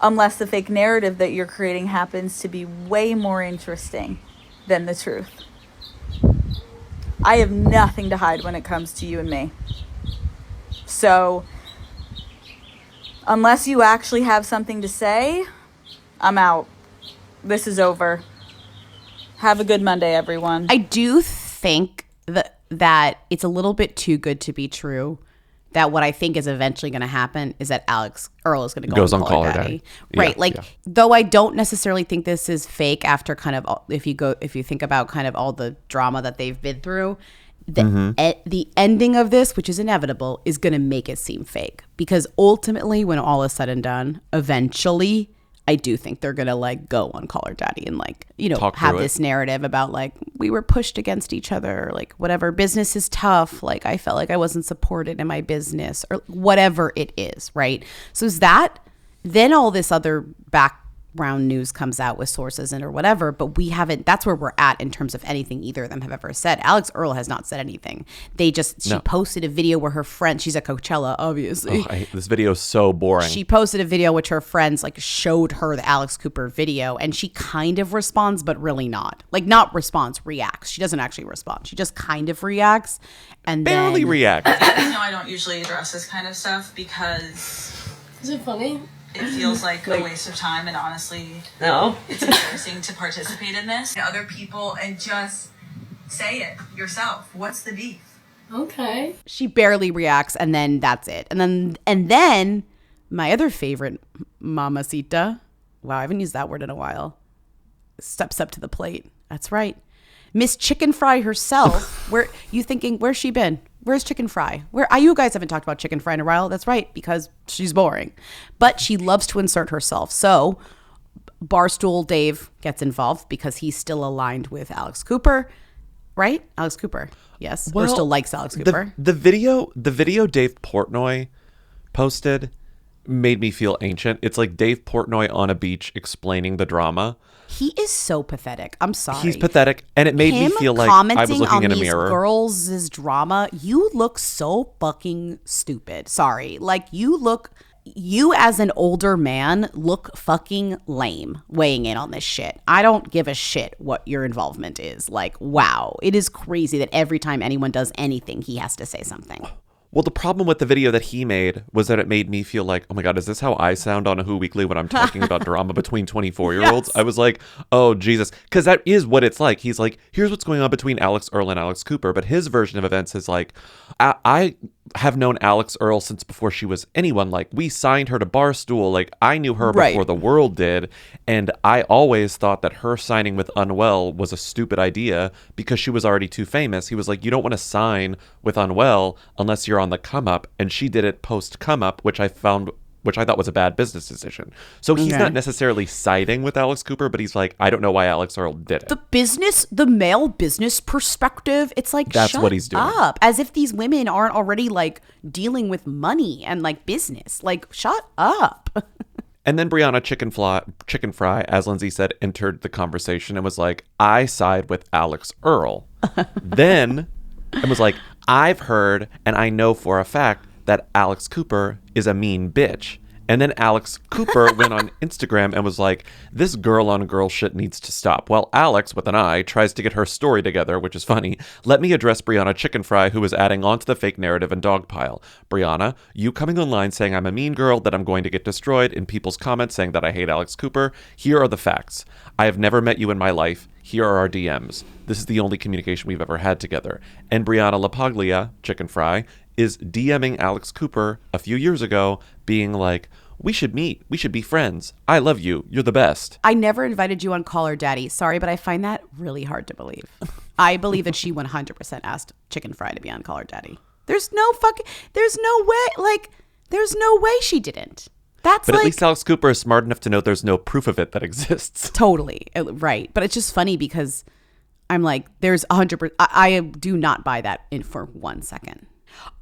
Unless the fake narrative that you're creating happens to be way more interesting than the truth. I have nothing to hide when it comes to you and me. So, unless you actually have something to say, I'm out. This is over. Have a good Monday, everyone. I do think that it's a little bit too good to be true. That what I think is eventually going to happen is that Alex Earle is going to go on Call Her Daddy. Right. Though I don't necessarily think this is fake after kind of, if you think about kind of all the drama that they've been through, the ending of this, which is inevitable, is going to make it seem fake. Because ultimately, when all is said and done, eventually, I do think they're going to go on Call Her Daddy and have this narrative about we were pushed against each other, whatever, business is tough. I felt like I wasn't supported in my business or whatever it is. Right. So is that then all this other background news comes out with sources or whatever, but we haven't, that's where we're at in terms of anything either of them have ever said. Alex Earle has not said anything. She posted a video where her friend, she's at Coachella, obviously. This video is so boring. She posted a video which her friends showed her the Alex Cooper video, and she kind of responds, but really not. Not responds, reacts. She doesn't actually respond. She just kind of reacts and barely reacts. No, I don't usually address this kind of stuff because... Is it funny? It feels like a waste of time, and honestly, it's embarrassing to participate in this. Other people, and just say it yourself. What's the beef? Okay. She barely reacts, and then that's it. And then my other favorite mamacita, wow, I haven't used that word in a while, steps up to the plate. That's right. Miss Chicken Fry herself. Where's she been? Where's Chicken Fry? You guys haven't talked about Chicken Fry in a while. That's right, because she's boring. But she loves to insert herself. So Barstool Dave gets involved because he's still aligned with Alex Cooper, right? Alex Cooper, yes. Or still likes Alex Cooper. The video Dave Portnoy posted made me feel ancient. It's like Dave Portnoy on a beach explaining the drama. He is so pathetic. I'm sorry. He's pathetic, and it made me feel like I was looking in a mirror. Girls' drama. You look so fucking stupid. Sorry. Like, you as an older man look fucking lame weighing in on this shit. I don't give a shit what your involvement is. Like, wow. It is crazy that every time anyone does anything, he has to say something. Well, the problem with the video that he made was that it made me feel like, oh my God, is this how I sound on a Who Weekly when I'm talking about drama between 24-year-olds? Yes. I was like, oh, Jesus. Because that is what it's like. He's like, here's what's going on between Alex Earle and Alex Cooper. But his version of events is like, I have known Alex Earle since before she was anyone. Like, we signed her to Barstool. Like, I knew her before the world did. And I always thought that her signing with Unwell was a stupid idea because she was already too famous. He was like, you don't want to sign with Unwell unless you're on the come up. And she did it post come up, which I thought was a bad business decision. So he's not necessarily siding with Alex Cooper, but he's like, I don't know why Alex Earle did it. The male business perspective, it's like, that's what he's doing. Up. As if these women aren't already like dealing with money and like business. Like, shut up. And then Brianna Chicken Fry, as Lindsay said, entered the conversation and was like, I side with Alex Earle. Then it was like, I've heard and I know for a fact that Alex Cooper is a mean bitch. And then Alex Cooper went on Instagram and was like, this girl on girl shit needs to stop. Well, Alex, with an I, tries to get her story together, which is funny. Let me address Brianna Chicken Fry, who is adding on to the fake narrative and dogpile. Brianna, you coming online saying I'm a mean girl, that I'm going to get destroyed, in people's comments saying that I hate Alex Cooper. Here are the facts. I have never met you in my life. Here are our DMs. This is the only communication we've ever had together. And Brianna LaPaglia, Chicken Fry, is DMing Alex Cooper a few years ago, being like, we should meet. We should be friends. I love you. You're the best. I never invited you on Call Her Daddy. Sorry, but I find that really hard to believe. I believe that she 100% asked Chicken Fry to be on Call Her Daddy. There's no way she didn't. But at least Alex Cooper is smart enough to know there's no proof of it that exists. Totally. Right. But it's just funny because I'm like, there's 100%. I do not buy that in for 1 second.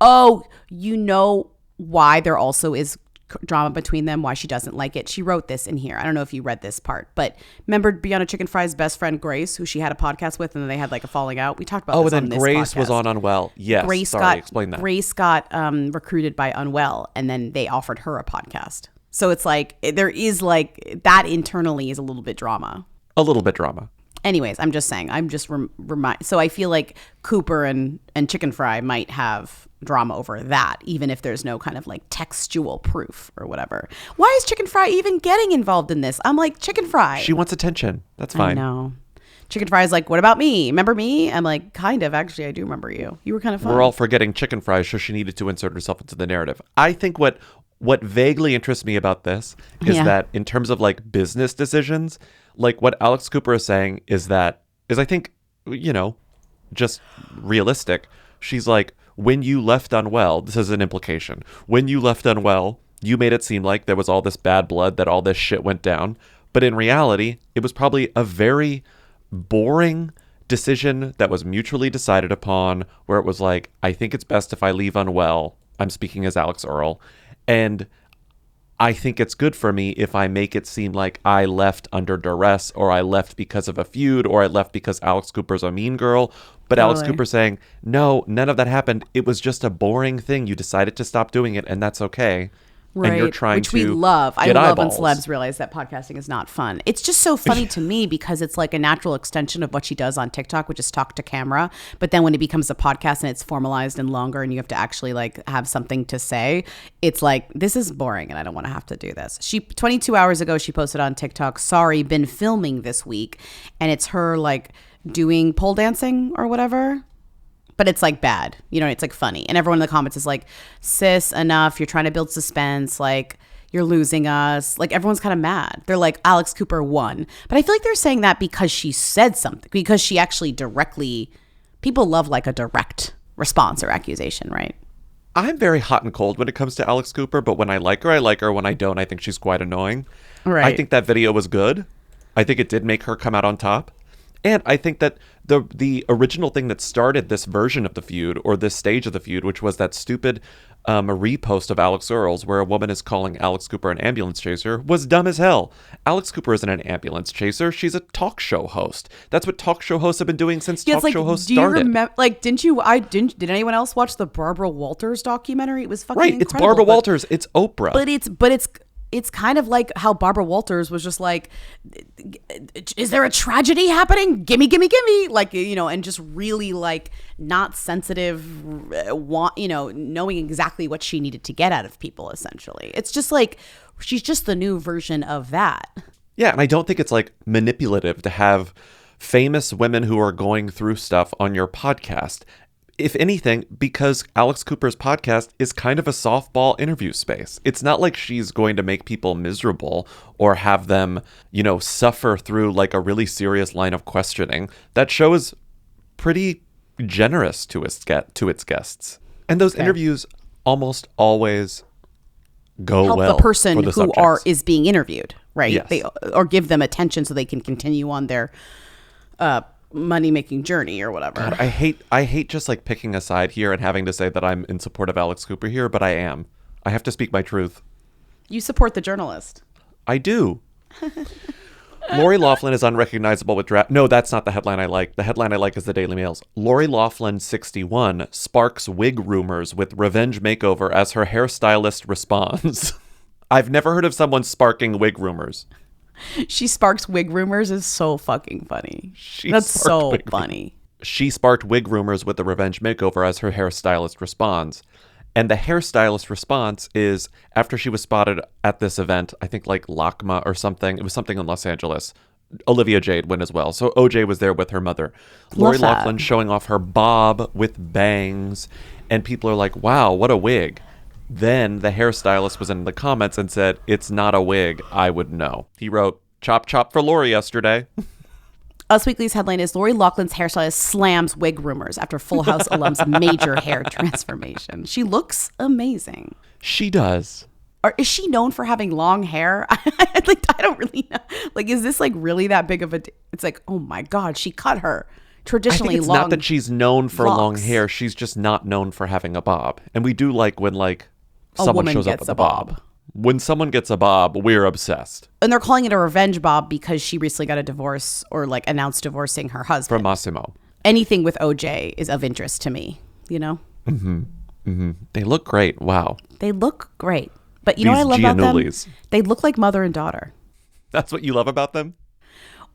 Oh, you know why there also is drama between them, why she doesn't like it. She wrote this in here. I don't know if you read this part, but remember Brianna Chicken Fry's best friend Grace, who she had a podcast with, and then they had like a falling out. We talked about this on this podcast. Oh, and then Grace was on Unwell. Yes. Explain that. Grace got recruited by Unwell, and then they offered her a podcast. So it's like there is like that internally is a little bit drama. A little bit drama. Anyways, I'm just saying. I'm just so I feel like Cooper and Chicken Fry might have drama over that, even if there's no kind of like textual proof or whatever. Why is Chicken Fry even getting involved in this? I'm like, Chicken Fry. She wants attention. That's fine. I know. Chicken Fry is like, what about me? Remember me? I'm like, kind of. Actually, I do remember you. You were kind of fun. We're all forgetting Chicken Fry, so she needed to insert herself into the narrative. I think what vaguely interests me about this is that in terms of like business decisions, like what Alex Cooper is saying is I think, you know, just realistic. She's like, when you left Unwell, this is an implication. When you left Unwell, you made it seem like there was all this bad blood, that all this shit went down. But in reality, it was probably a very boring decision that was mutually decided upon, where it was like, I think it's best if I leave Unwell. I'm speaking as Alex Earle. And I think it's good for me if I make it seem like I left under duress, or I left because of a feud, or I left because Alex Cooper's a mean girl. But Alex Cooper saying, no, none of that happened. It was just a boring thing. You decided to stop doing it, and that's okay. Right. And you're trying Which we to love. get I love eyeballs. when celebs realize that podcasting is not fun. It's just so funny to me because it's like a natural extension of what she does on TikTok, which is talk to camera. But then when it becomes a podcast and it's formalized and longer and you have to actually like have something to say, it's like, this is boring and I don't want to have to do this. 22 hours ago, she posted on TikTok, sorry, been filming this week. And it's her like doing pole dancing or whatever. But it's like bad, you know, it's like funny. And everyone in the comments is like, sis, enough. You're trying to build suspense. Like, you're losing us. Like, everyone's kind of mad. They're like, Alex Cooper won. But I feel like they're saying that because she said something, because she actually directly, people love like a direct response or accusation, right? I'm very hot and cold when it comes to Alex Cooper, but when I like her, I like her. When I don't, I think she's quite annoying. Right. I think that video was good. I think it did make her come out on top. And I think that the original thing that started this version of the feud, or this stage of the feud, which was that stupid repost of Alex Earle's where a woman is calling Alex Cooper an ambulance chaser, was dumb as hell. Alex Cooper isn't an ambulance chaser. She's a talk show host. That's what talk show hosts have been doing since talk show hosts started. Do you remember, like, did anyone else watch the Barbara Walters documentary? It was fucking right. incredible. It's Barbara Walters. It's Oprah. But it's kind of like how Barbara Walters was just like, is there a tragedy happening? Gimme. Like, and just really like not sensitive, knowing exactly what she needed to get out of people, essentially. It's just like, she's just the new version of that. Yeah, and I don't think it's like manipulative to have famous women who are going through stuff on your podcast. If anything, because Alex Cooper's podcast is kind of a softball interview space. It's not like she's going to make people miserable or have them, suffer through like a really serious line of questioning. That show is pretty generous to its guests. And those interviews almost always go help well the person for the who subjects. is being interviewed, right? Yes. Or give them attention so they can continue on their money-making journey or whatever. God, I hate just like picking a side here and having to say that I'm in support of Alex Cooper here, but I am. I have to speak my truth. You support the journalist. I do. Lori Loughlin is unrecognizable with draft. No, that's not the headline I like. The headline I like is the Daily Mail's. Lori Loughlin, 61, sparks wig rumors with revenge makeover as her hairstylist responds. I've never heard of someone sparking wig rumors. She sparks wig rumors is so fucking funny. That's so funny. She sparked wig rumors with the revenge makeover as her hairstylist responds. And the hairstylist response is, after she was spotted at this event, I think like LACMA or something. It was something in Los Angeles. Olivia Jade went as well. So OJ was there with her mother. Lori Loughlin showing off her bob with bangs. And people are like, wow, what a wig. Then the hairstylist was in the comments and said, it's not a wig. I would know. He wrote, chop chop for Lori yesterday. Us Weekly's headline is Lori Loughlin's hairstylist slams wig rumors after Full House alum's major hair transformation. She looks amazing. She does. Or is she known for having long hair? I don't really know. Like, is this like really that big of a... It's like, oh my God, she cut her traditionally I think it's long not that she's known for locks. long hair. She's just not known for having a bob. And we do like when like someone shows up with a bob. When someone gets a bob, we're obsessed. And they're calling it a revenge bob because she recently got a divorce or like announced divorcing her husband. From Massimo. Anything with OJ is of interest to me, Mm-hmm. Mm-hmm. They look great. Wow. They look great. But you know what I love about them? They look like mother and daughter. That's what you love about them?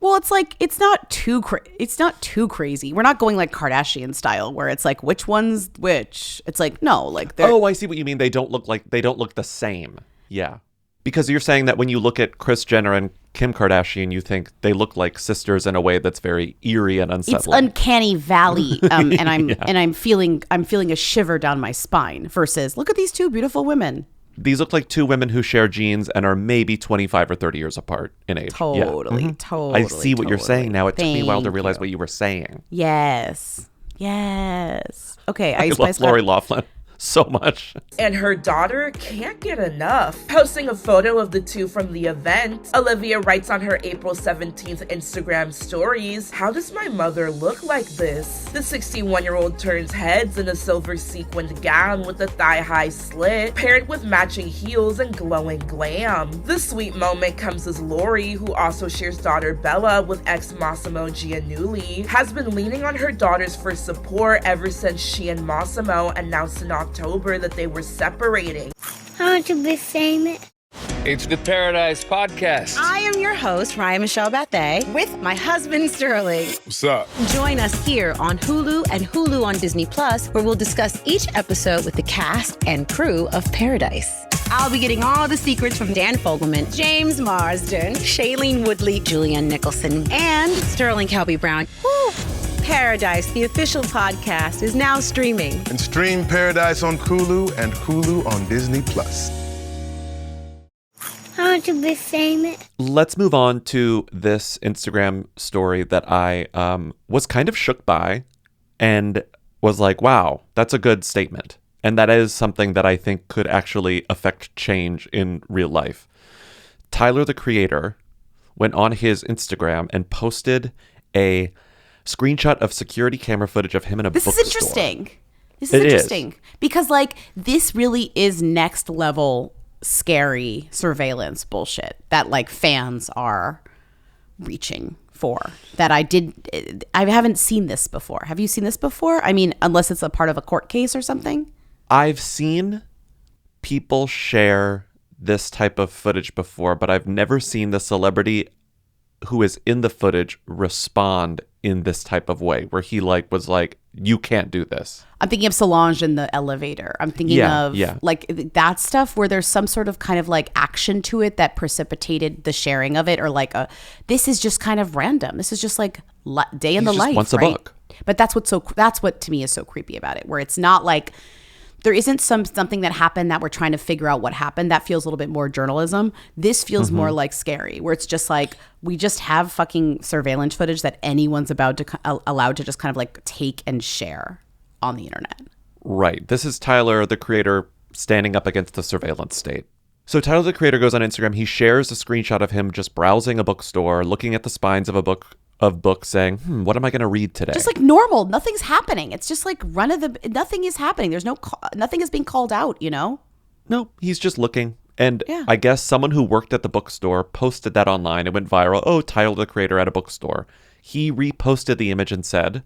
Well, it's like it's not too crazy. We're not going like Kardashian style where it's like which one's which. It's like no, like oh, I see what you mean. They don't look the same. Yeah. Because you're saying that when you look at Kris Jenner and Kim Kardashian, you think they look like sisters in a way that's very eerie and unsettling. It's uncanny valley, and I'm feeling a shiver down my spine. Versus, look at these two beautiful women. These look like two women who share genes and are maybe 25 or 30 years apart in age. Totally, yeah. totally. I see what you're saying now. It took me a while to realize what you were saying. Yes. Okay, I love Lori Loughlin so much. And her daughter can't get enough. Posting a photo of the two from the event, Olivia writes on her April 17th Instagram stories, "How does my mother look like this?" The 61-year-old turns heads in a silver sequined gown with a thigh-high slit, paired with matching heels and glowing glam. The sweet moment comes as Lori, who also shares daughter Bella with ex Massimo Giannulli, has been leaning on her daughters for support ever since she and Massimo announced in October that they were separating. I want to be famous. It's the Paradise Podcast. I am your host, Ryan Michelle Bethay, with my husband, Sterling. What's up? Join us here on Hulu and Hulu on Disney Plus, where we'll discuss each episode with the cast and crew of Paradise. I'll be getting all the secrets from Dan Fogelman, James Marsden, Shailene Woodley, Julianne Nicholson, and Sterling Kelby Brown. Woo! Paradise, the official podcast, is now streaming. And stream Paradise on Hulu and Hulu on Disney Plus. I want to be famous. Let's move on to this Instagram story that I was kind of shook by. And was like, wow, that's a good statement. And that is something that I think could actually affect change in real life. Tyler, the creator, went on his Instagram and posted a screenshot of security camera footage of him in a bookstore. This is interesting. This is interesting because like this really is next level scary surveillance bullshit that like fans are reaching for. That I haven't seen this before. Have you seen this before? I mean, unless it's a part of a court case or something. I've seen people share this type of footage before, but I've never seen the celebrity who is in the footage respond in this type of way where he like was like, you can't do this. I'm thinking of Solange in the elevator. I'm thinking of like that stuff where there's some sort of kind of like action to it that precipitated the sharing of it, or like this is just kind of random. This is just like day in the life. Wants a book. But that's what to me is so creepy about it, where it's not like there isn't something that happened that we're trying to figure out what happened. That feels a little bit more journalism. This feels more like scary, where it's just like we just have fucking surveillance footage that anyone's allowed to just kind of like take and share on the internet. Right. This is Tyler, the creator, standing up against the surveillance state. So Tyler, the creator, goes on Instagram. He shares a screenshot of him just browsing a bookstore, looking at the spines of books, saying, what am I going to read today? Just like normal. Nothing's happening. It's just like nothing is happening. There's nothing is being called out, you know? No, he's just looking. And I guess someone who worked at the bookstore posted that online. It went viral. Oh, Tyler, the creator, at a bookstore. He reposted the image and said,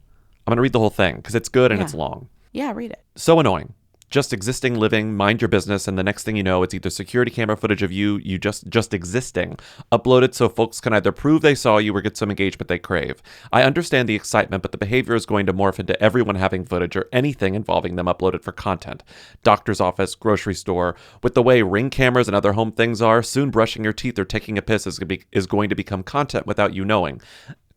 I'm going to read the whole thing because it's good and it's long. Yeah, read it. So annoying. Just existing, living, mind your business, and the next thing you know, it's either security camera footage of you just existing, uploaded so folks can either prove they saw you or get some engagement they crave. I understand the excitement, but the behavior is going to morph into everyone having footage or anything involving them uploaded for content. Doctor's office, grocery store. With the way Ring cameras and other home things are, soon brushing your teeth or taking a piss is going to become content without you knowing.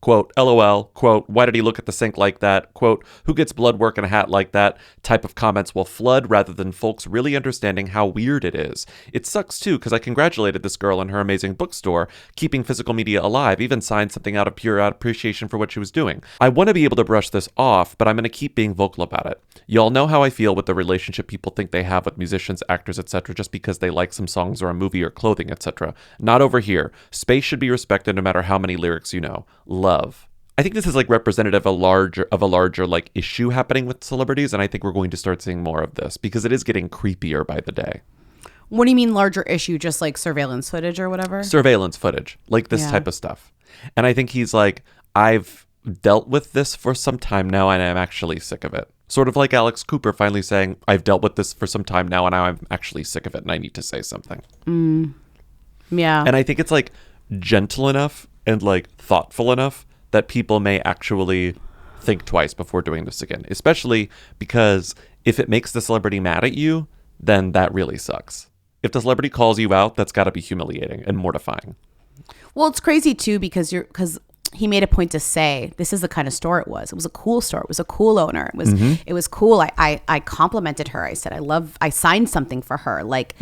Quote, LOL, quote, why did he look at the sink like that? Quote, who gets blood work in a hat like that? Type of comments will flood rather than folks really understanding how weird it is. It sucks too, because I congratulated this girl in her amazing bookstore, keeping physical media alive, even signed something out of pure appreciation for what she was doing. I want to be able to brush this off, but I'm going to keep being vocal about it. Y'all know how I feel with the relationship people think they have with musicians, actors, etc., just because they like some songs or a movie or clothing, etc. Not over here. Space should be respected no matter how many lyrics you know. Love. I think this is like representative of a larger like issue happening with celebrities, and I think we're going to start seeing more of this because it is getting creepier by the day. What do you mean larger issue? Just like surveillance footage or whatever? Surveillance footage, like this type of stuff. And I think he's like, I've dealt with this for some time now and I'm actually sick of it. Sort of like Alex Cooper finally saying, I've dealt with this for some time now and now I'm actually sick of it and I need to say something. Yeah. And I think it's like gentle enough and like thoughtful enough that people may actually think twice before doing this again, especially because if it makes the celebrity mad at you, then that really sucks. If the celebrity calls you out, that's got to be humiliating and mortifying. Well, it's crazy too because he made a point to say this is the kind of store it was. It was a cool store. It was a cool owner. It was cool. I complimented her. I said I signed something for her. Like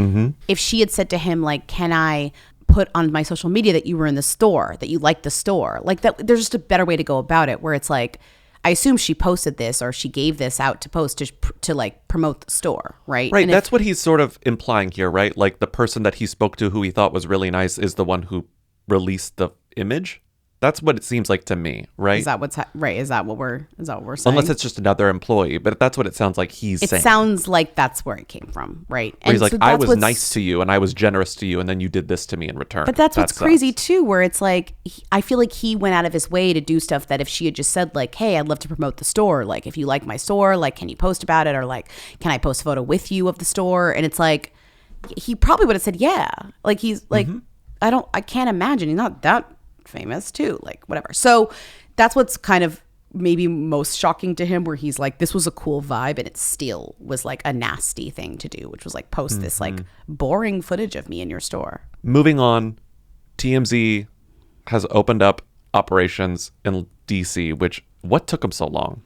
if she had said to him like, can I put on my social media that you were in the store, that you liked the store, like that, there's just a better way to go about it, where it's like, I assume she posted this or she gave this out to post to like promote the store, right? Right. And that's what he's sort of implying here, right? Like the person that he spoke to who he thought was really nice is the one who released the image. That's what it seems like to me, right? Is that what's right? Is that what we're saying? Unless it's just another employee, but that's what it sounds like he's saying. It sounds like that's where it came from, right? Where he's like, I was nice to you and I was generous to you and then you did this to me in return. But that's what's crazy too, where it's like, I feel like he went out of his way to do stuff that if she had just said like, hey, I'd love to promote the store. Like if you like my store, like, can you post about it? Or like, can I post a photo with you of the store? And it's like, he probably would have said, yeah. Like he's like, I can't imagine. He's not that famous too, like whatever. So that's what's kind of maybe most shocking to him, where he's like, this was a cool vibe and it still was like a nasty thing to do, which was like post this like boring footage of me in your store. Moving on, TMZ has opened up operations in DC, which what took them so long?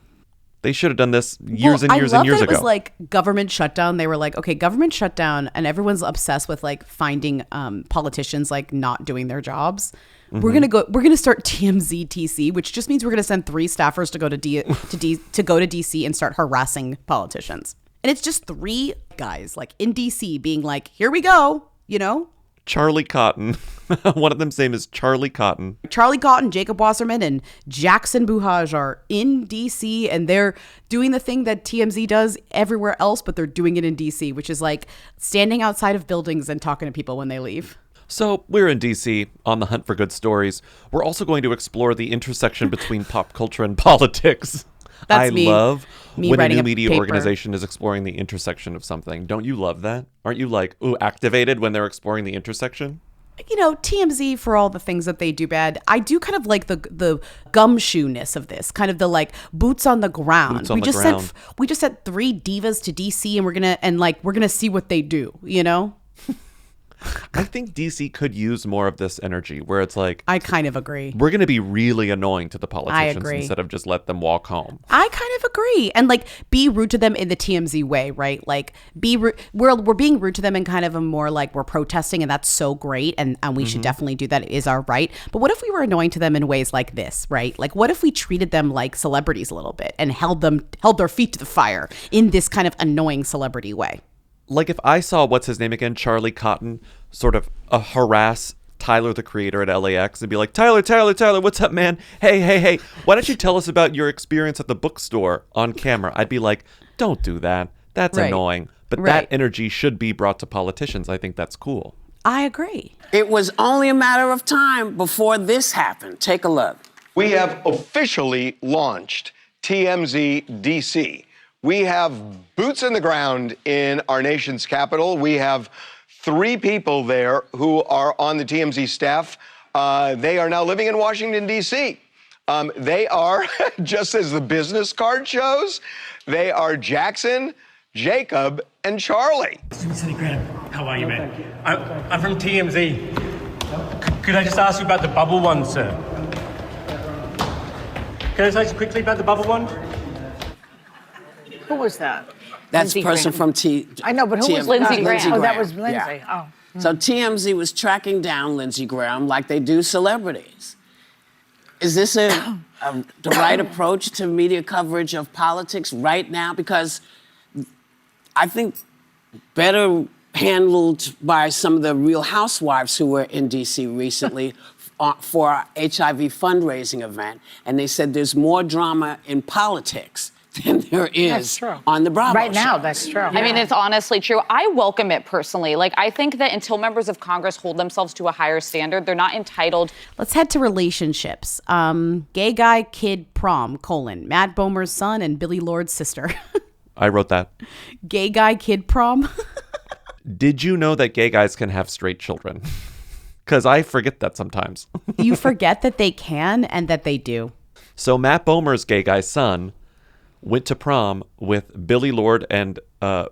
They should have done this years and I years love and years that ago. It was like government shutdown. They were like, okay, government shutdown, and everyone's obsessed with like finding politicians like not doing their jobs. Mm-hmm. We're gonna start TMZ TC, which just means we're gonna send 3 staffers to go to DC and start harassing politicians. And it's just 3 guys like in DC being like, here we go, you know? Charlie Cotton. One of them's name is Charlie Cotton. Charlie Cotton, Jacob Wasserman, and Jackson Buhaj are in DC, and they're doing the thing that TMZ does everywhere else, but they're doing it in DC, which is like standing outside of buildings and talking to people when they leave. So we're in DC on the hunt for good stories. We're also going to explore the intersection between pop culture and politics. That's I love me when a writing new a media paper. organization is exploring the intersection of something. Don't you love that? Aren't you like, ooh, activated when they're exploring the intersection? You know, TMZ for all the things that they do bad. I do kind of like the gumshoeness of this, kind of the like boots on the ground. Boots on the ground. We just sent 3 divas to DC, and we're gonna see what they do. You know. I think DC could use more of this energy where it's like, I kind of agree. We're going to be really annoying to the politicians agree. instead of just let them walk home. I kind of agree. And like be rude to them in the TMZ way, right? Like we're being rude to them in kind of a more like we're protesting, and that's so great, and we should definitely do that. It is our right. But what if we were annoying to them in ways like this, right? Like what if we treated them like celebrities a little bit and held their feet to the fire in this kind of annoying celebrity way? Like if I saw, what's his name again, Charlie Cotton, sort of harass Tyler, the creator at LAX, and be like, Tyler, what's up, man? Hey, why don't you tell us about your experience at the bookstore on camera? I'd be like, don't do that. That's Right. annoying. But Right. that energy should be brought to politicians. I think that's cool. I agree. It was only a matter of time before this happened. Take a look. We have officially launched TMZ DC. We have boots in the ground in our nation's capital. We have 3 people there who are on the TMZ staff. They are now living in Washington, D.C. They are, just as the business card shows, they are Jackson, Jacob, and Charlie. How are you, man? I'm from TMZ. Could I just ask you about the bubble one, sir? Can I say quickly about the bubble one? Who was that? That's Lindsey a person Graham. from I know, but who was Lindsey Graham? Oh, that was Lindsey. Yeah. Oh. So TMZ was tracking down Lindsey Graham like they do celebrities. Is this the right approach to media coverage of politics right now? Because I think better handled by some of the Real Housewives who were in D.C. recently for our HIV fundraising event, and they said there's more drama in politics than there is on the Bravo Right now, shows. that's true. I mean, it's honestly true. I welcome it personally. Like, I think that until members of Congress hold themselves to a higher standard, they're not entitled. Let's head to relationships. Gay guy kid prom, Matt Bomer's son and Billy Lord's sister. I wrote that. Gay guy kid prom. Did you know that gay guys can have straight children? Because I forget that sometimes. You forget that they can and that they do. So Matt Bomer's gay guy's son went to prom with Billy Lord and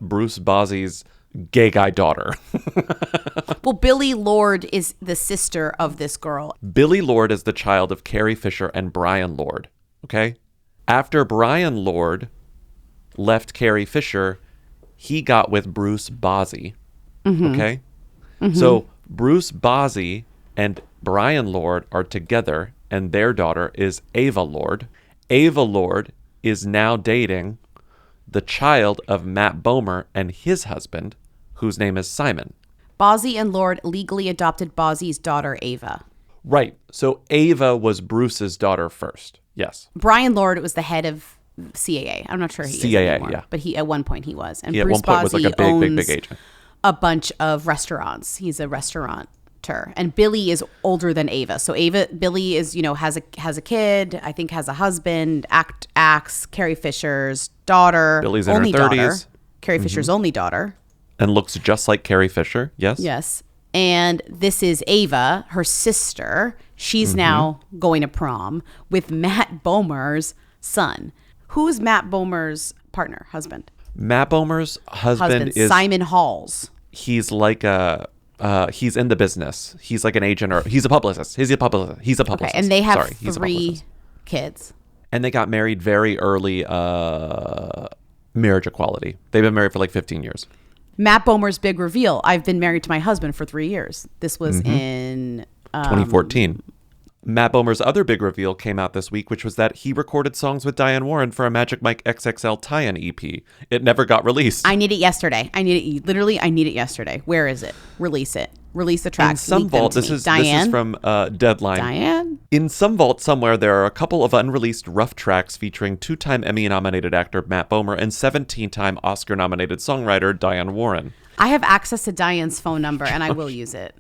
Bruce Bozzi's gay guy daughter. Well, Billy Lord is the sister of this girl. Billy Lord is the child of Carrie Fisher and Brian Lord, okay? After Brian Lord left Carrie Fisher, he got with Bruce Bozzi, okay? Mm-hmm. So Bruce Bozzi and Brian Lord are together, and their daughter is Ava Lord. Ava Lord is now dating the child of Matt Bomer and his husband, whose name is Simon. Bozzi and Lord legally adopted Bozzi's daughter, Ava. Right. So Ava was Bruce's daughter first. Yes. Brian Lord was the head of CAA. I'm not sure he is CAA, anymore, yeah. But he at one point he was. And He at Bruce one point was like a Bozzi big agent. a bunch of restaurants. He's a restaurateur. And Billy is older than Ava. So Billy is, has a kid, I think has a husband, acts Carrie Fisher's daughter. Billy's in only her 30s. daughter. Carrie Fisher's only daughter. And looks just like Carrie Fisher. Yes. Yes. And this is Ava, her sister. She's now going to prom with Matt Bomer's son. Who's Matt Bomer's partner, husband? Matt Bomer's husband is Simon Halls. He's like he's in the business. He's like an agent, or he's a publicist. He's a publicist. Okay, and they have 3 kids. And they got married very early, marriage equality. They've been married for like 15 years. Matt Bomer's big reveal. I've been married to my husband for 3 years. This was in 2014. Matt Bomer's other big reveal came out this week, which was that he recorded songs with Diane Warren for a Magic Mike XXL tie-in EP. It never got released. I need it yesterday. I need it yesterday. Where is it? Release it. Release the tracks. In some vault, this is from Deadline. Diane? In some vault somewhere, there are a couple of unreleased rough tracks featuring 2-time Emmy-nominated actor Matt Bomer and 17-time Oscar-nominated songwriter Diane Warren. I have access to Diane's phone number, and I will use it.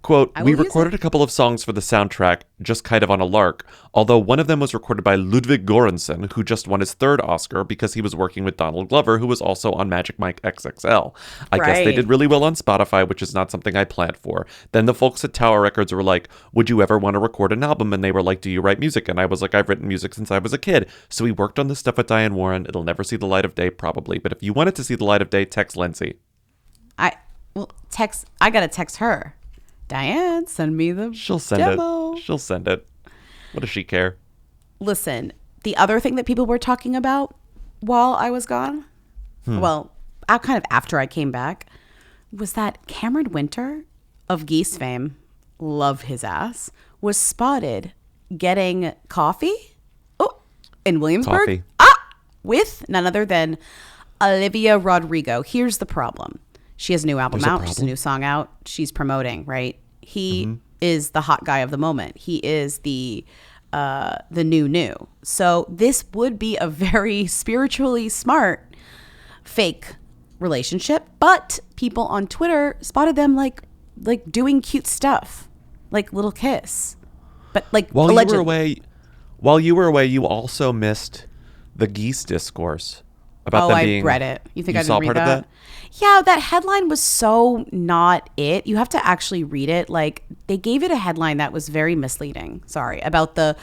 Quote, we recorded a couple of songs for the soundtrack, just kind of on a lark, although one of them was recorded by Ludwig Göransson, who just won his 3rd Oscar because he was working with Donald Glover, who was also on Magic Mike XXL. I guess they did really well on Spotify, which is not something I planned for. Then the folks at Tower Records were like, would you ever want to record an album? And they were like, do you write music? And I was like, I've written music since I was a kid. So we worked on this stuff with Diane Warren. It'll never see the light of day, probably. But if you want it to see the light of day, text Lindsay. I gotta text her. Diane, send me the She'll send demo. it. She'll send it. What does she care? Listen, the other thing that people were talking about while I was gone, well, kind of after I came back, was that Cameron Winter of Geese fame, love his ass, was spotted getting coffee in Williamsburg. With none other than Olivia Rodrigo. Here's the problem. She has a new album out. She has a new song out. She's promoting, right? He is the hot guy of the moment. He is the new. So this would be a very spiritually smart fake relationship. But people on Twitter spotted them like doing cute stuff, like little kiss. But like while allegedly. you were away, you also missed the Geese discourse about them being. I read it. You think I didn't saw read part that? of that? Yeah, that headline was so not it. You have to actually read it. Like they gave it a headline that was very misleading. Sorry, about the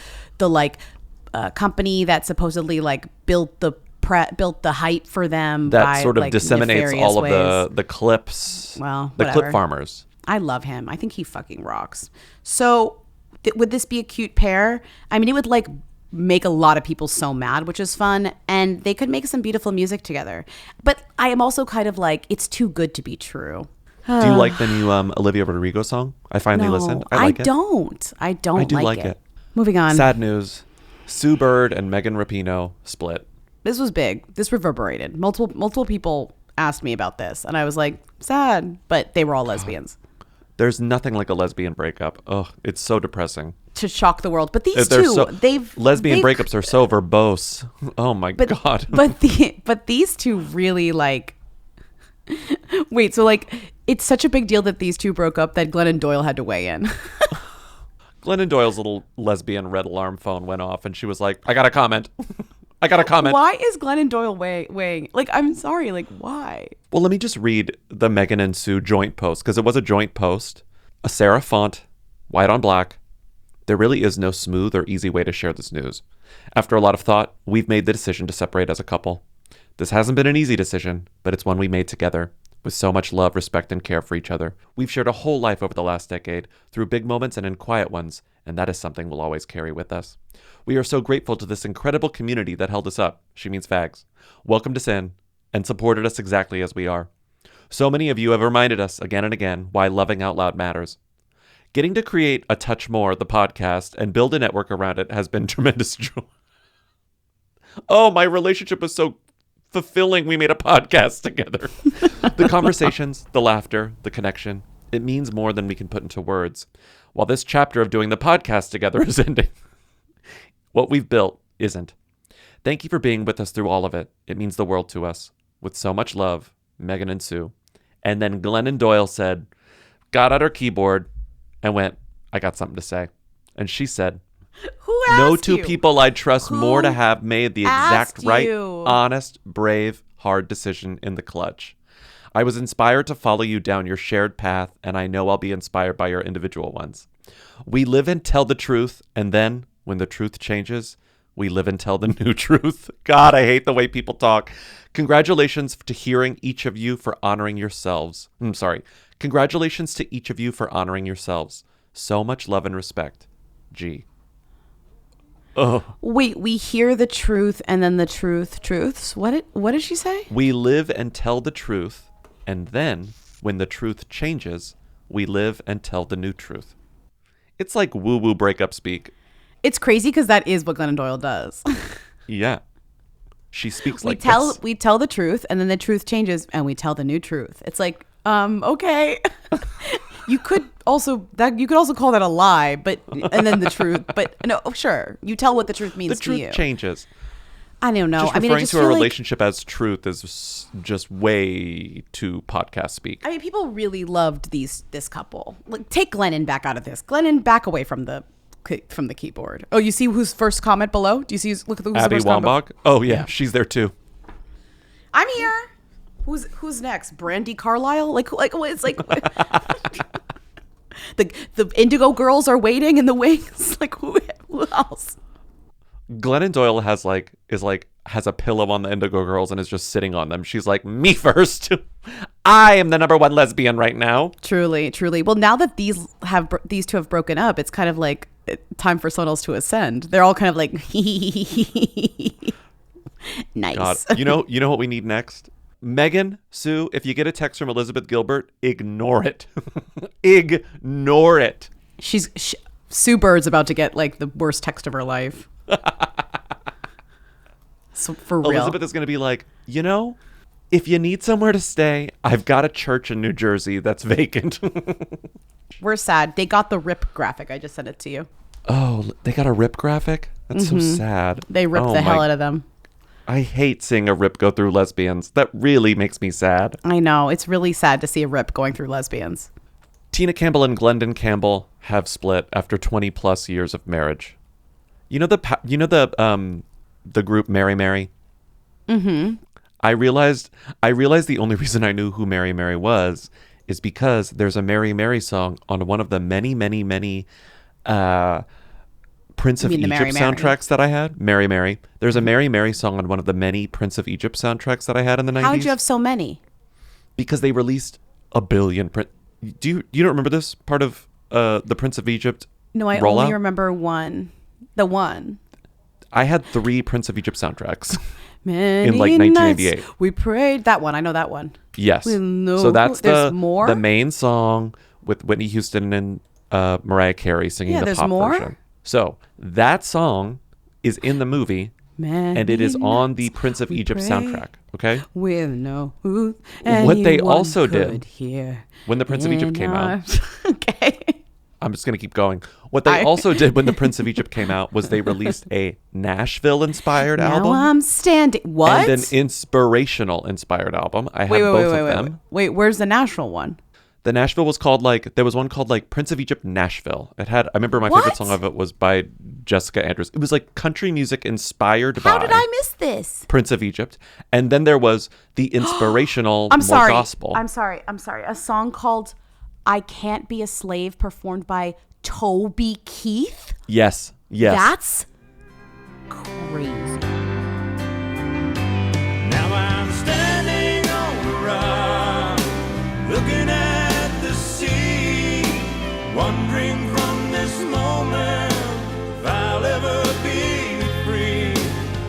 company that supposedly like built the hype for them. That by, sort of like, disseminates nefarious all ways. of the clips. Well, the whatever. clip farmers. I love him. I think he fucking rocks. So would this be a cute pair? I mean, it would like make a lot of people so mad, which is fun, and they could make some beautiful music together. But I am also kind of like, it's too good to be true. Do you like the new Olivia Rodrigo song? I finally listened. I like it. I do like it. Moving on. Sad news. Sue Bird and Megan Rapinoe split. This was big. This reverberated. Multiple people asked me about this, and I was like, sad, but they were all lesbians. There's nothing like a lesbian breakup. Oh, it's so depressing. To shock the world. But these two, lesbian breakups are so verbose. Oh my God. But these two really like, wait, so like, it's such a big deal that these two broke up that Glennon Doyle had to weigh in. Glennon Doyle's little lesbian red alarm phone went off and she was like, I got a comment. I got a comment. Why is Glennon Doyle weighing? Like, I'm sorry, like, why? Well, let me just read the Megan and Sue joint post, because it was a joint post. A serif font, white on black. There really is no smooth or easy way to share this news. After a lot of thought, we've made the decision to separate as a couple. This hasn't been an easy decision, but it's one we made together, with so much love, respect, and care for each other. We've shared a whole life over the last decade, through big moments and in quiet ones, and that is something we'll always carry with us. We are so grateful to this incredible community that held us up, she means fags, welcomed us in, and supported us exactly as we are. So many of you have reminded us again and again why loving out loud matters. Getting to create A Touch More, the podcast, and build a network around it has been tremendous joy. Oh, my relationship was so fulfilling. We made a podcast together. The conversations, the laughter, the connection, it means more than we can put into words. While this chapter of doing the podcast together is ending, what we've built isn't. Thank you for being with us through all of it. It means the world to us. With so much love, Megan and Sue. And then Glennon Doyle said, got out her keyboard, and went, I got something to say. And she said, who asked no two you? People I'd trust more to have made the exact right, you? Honest, brave, hard decision in the clutch. I was inspired to follow you down your shared path, and I know I'll be inspired by your individual ones. We live and tell the truth, and then, when the truth changes, we live and tell the new truth. God, I hate the way people talk. Congratulations to hearing each of you for honoring yourselves. Congratulations to each of you for honoring yourselves. So much love and respect. G. Oh. Wait, we hear the truth and then the truths. What did she say? We live and tell the truth, and then when the truth changes, we live and tell the new truth. It's like woo-woo breakup speak. It's crazy because that is what Glennon Doyle does. Yeah. She speaks like this. We tell the truth, and then the truth changes, and we tell the new truth. It's like, okay. You could also call that a lie, and then the truth. But no, sure, you tell what the truth means to you. The truth changes. I don't know. Just referring to a relationship as truth is just way too podcast speak. I mean, people really loved this couple. Like, take Glennon back out of this. Glennon, back away from the keyboard. Oh, you see who's first comment below? Do you see? Look at who's Abby first comment. Wambach. Oh yeah, she's there too. I'm here. Who's next? Brandy Carlisle? Like what? It's like the Indigo Girls are waiting in the wings. Like who else? Glennon Doyle has a pillow on the Indigo Girls and is just sitting on them. She's like, me first. I am the number one lesbian right now. Truly. Well, now that these two have broken up, it's kind of like time for someone else to ascend. They're all kind of like, nice. God. You know what we need next? Megan, Sue, if you get a text from Elizabeth Gilbert, ignore it. Ignore it. Sue Bird's about to get like the worst text of her life. So for real. Elizabeth is going to be like, if you need somewhere to stay, I've got a church in New Jersey that's vacant. We're sad. They got the RIP graphic. I just sent it to you. Oh, they got a RIP graphic? That's so sad. They ripped the hell out of them. I hate seeing a RIP go through lesbians. That really makes me sad. I know. It's really sad to see a RIP going through lesbians. Tina Campbell and Glendon Campbell have split after 20 plus years of marriage. You know the group Mary Mary? Mm-hmm. I realized the only reason I knew who Mary Mary was is because there's a Mary Mary song on one of the many, many, many Prince of Egypt soundtracks that I had. Mary Mary. There's a Mary Mary song on one of the many Prince of Egypt soundtracks that I had in the 90s. How did you have so many? Because they released a billion. You don't remember this part of the Prince of Egypt? No, I rollout? only remember one. The one. I had 3 Prince of Egypt soundtracks Many in like 1988. Nights we prayed. That one. I know that one. Yes. So that's the main song with Whitney Houston and Mariah Carey singing the pop version. So that song is in the movie, and it is on the Prince of Egypt soundtrack. Okay. With no who what they also did hear when the Prince of Egypt came out. Okay. I'm just going to keep going. What they also did when the Prince of Egypt came out was they released a Nashville-inspired album. Now I'm standing. What? And an inspirational-inspired album. I have both of them. Wait, where's the Nashville one? The Nashville was called there was one called Prince of Egypt Nashville. I remember my favorite song of it was by Jessica Andrews. It was like country music inspired by. How did I miss this? Prince of Egypt. And then there was the inspirational more gospel. I'm sorry. A song called I Can't Be a Slave performed by Toby Keith? Yes. That's crazy. Now I'm standing on the rock, looking at the sea, wondering from this moment if I'll ever be free.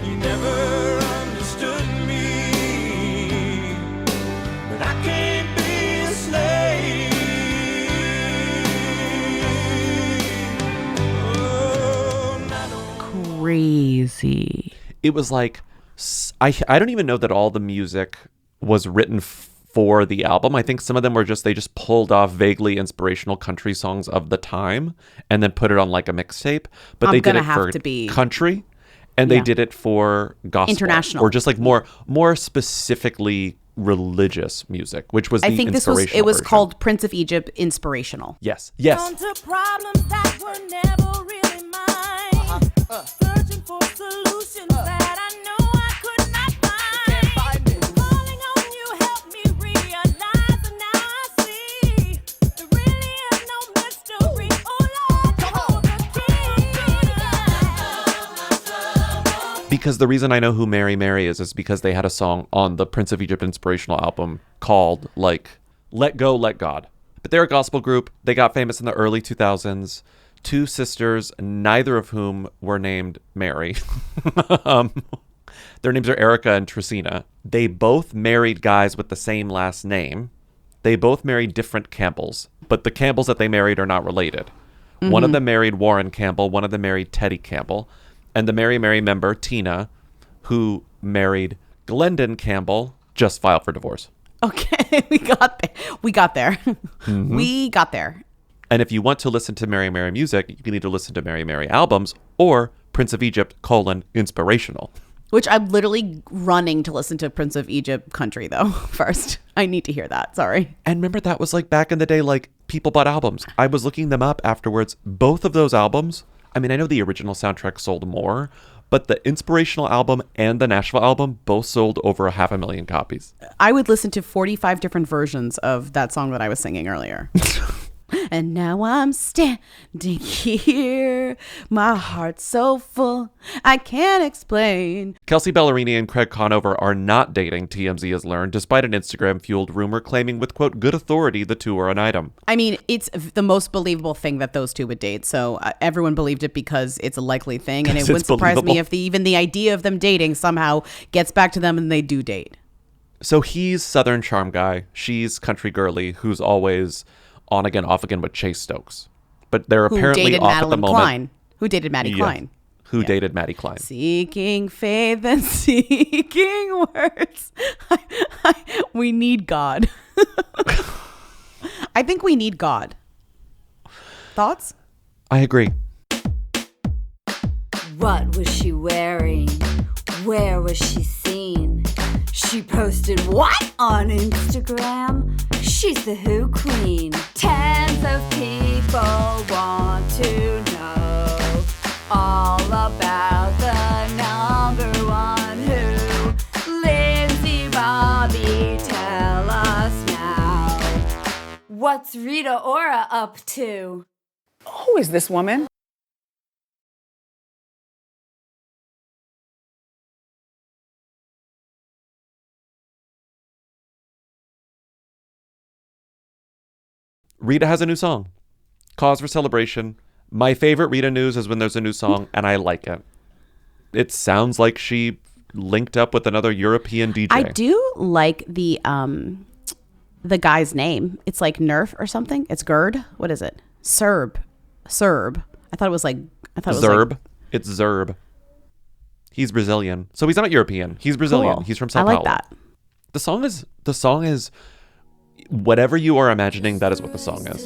You never understood me, but I can't be a slave. Crazy. It was like, I don't even know that all the music was written for the album. I think some of them were they just pulled off vaguely inspirational country songs of the time and then put it on like a mixtape. But they did it for country and they did it for gospel. International. Or just like more specifically religious music, which was the inspirational it was version. called Prince of Egypt Inspirational. Yes. Onto problems that were never really mine. Searching for solutions that I know I could not find. Calling on you helped me realize, and now I see there really is no mystery. Oh Lord, the key. Because the reason I know who Mary Mary is because they had a song on the Prince of Egypt inspirational album called Let Go, Let God. But they're a gospel group. They got famous in the early 2000s. two sisters, neither of whom were named Mary. Their names are Erica and Trisina. They both married guys with the same last name. They both married different Campbells, but the Campbells that they married are not related. Mm-hmm. One of them married Warren Campbell, one of them married Teddy Campbell, and the Mary Mary member, Tina, who married Glendon Campbell, just filed for divorce. Okay, we got there. Mm-hmm. We got there. And if you want to listen to Mary Mary music, you can either listen to Mary Mary albums or Prince of Egypt, inspirational. Which I'm literally running to listen to Prince of Egypt country, though, first. I need to hear that. Sorry. And remember, that was like back in the day, like people bought albums. I was looking them up afterwards. Both of those albums, I mean, I know the original soundtrack sold more, but the inspirational album and the Nashville album both sold over 500,000 copies. I would listen to 45 different versions of that song that I was singing earlier. And now I'm standing here, my heart's so full, I can't explain. Kelsey Ballerini and Craig Conover are not dating, TMZ has learned, despite an Instagram-fueled rumor claiming with, quote, good authority the two are an item. I mean, it's the most believable thing that those two would date, so everyone believed it because it's a likely thing, and it wouldn't surprise me if even the idea of them dating somehow gets back to them and they do date. So he's Southern charm guy, she's country girly, who's always on again, off again with Chase Stokes. But they're apparently off at the moment. Who dated Maddie Klein? Who dated Maddie Klein? Seeking faith and seeking words. We need God. I think we need God. Thoughts? I agree. What was she wearing? Where was she seen? She posted what on Instagram? She's the Who Queen. Tens of people want to know all about the number one Who. Lindsay, Bobby, tell us now. What's Rita Ora up to? Who is this woman? Rita has a new song. Cause for celebration. My favorite Rita news is when there's a new song, and I like it. It sounds like she linked up with another European DJ. I do like the guy's name. It's like Nerf or something. It's Gerd. What is it? Serb. I thought it was like Zerb. It's Zerb. He's Brazilian, so he's not European. He's Brazilian. Cool. He's from Sao Paulo. I like that. The song is. Whatever you are imagining, that is what the song is.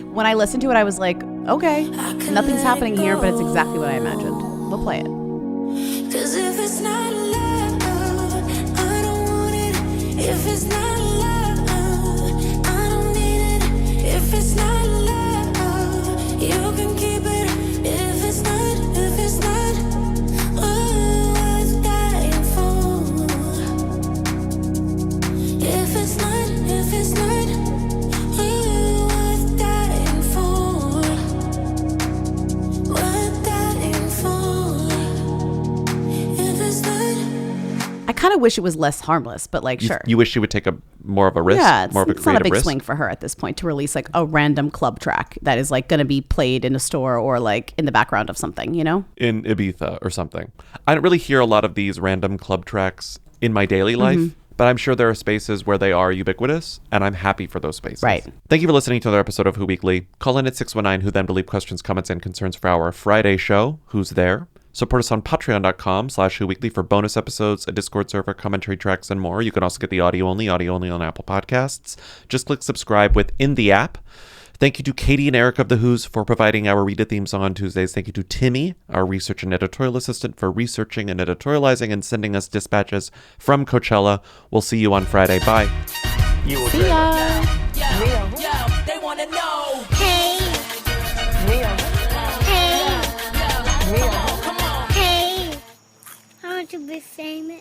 When I listened to it, I was like, okay, nothing's happening here, but it's exactly what I imagined. We'll play it. 'Cause if it's not love, I don't want it. If it's not love, I don't need it. If it's not love, you can keep it. If it's not, worth dying for. If it's not, worth dying for. Worth dying for. If it's not. I kind of wish it was less harmless, but like, sure. You wish she would take more of a risk? Yeah, more of a it's not a creative big risk? swing for her at this point to release like a random club track that is like going to be played in a store or like in the background of something, you know? In Ibiza or something. I don't really hear a lot of these random club tracks in my daily life, but I'm sure there are spaces where they are ubiquitous, and I'm happy for those spaces. Right. Thank you for listening to another episode of Who Weekly. Call in at 619 Who Then to leave questions, comments, and concerns for our Friday show, Who's There? Support us on patreon.com/Who Weekly for bonus episodes, a Discord server, commentary tracks, and more. You can also get the audio only on Apple Podcasts. Just click subscribe within the app. Thank you to Katie and Eric of The Who's for providing our Rita theme song on Tuesdays. Thank you to Timmy, our research and editorial assistant, for researching and editorializing and sending us dispatches from Coachella. We'll see you on Friday. Bye. See ya. They want to know. Hey. Hey. Hey. I want to be famous.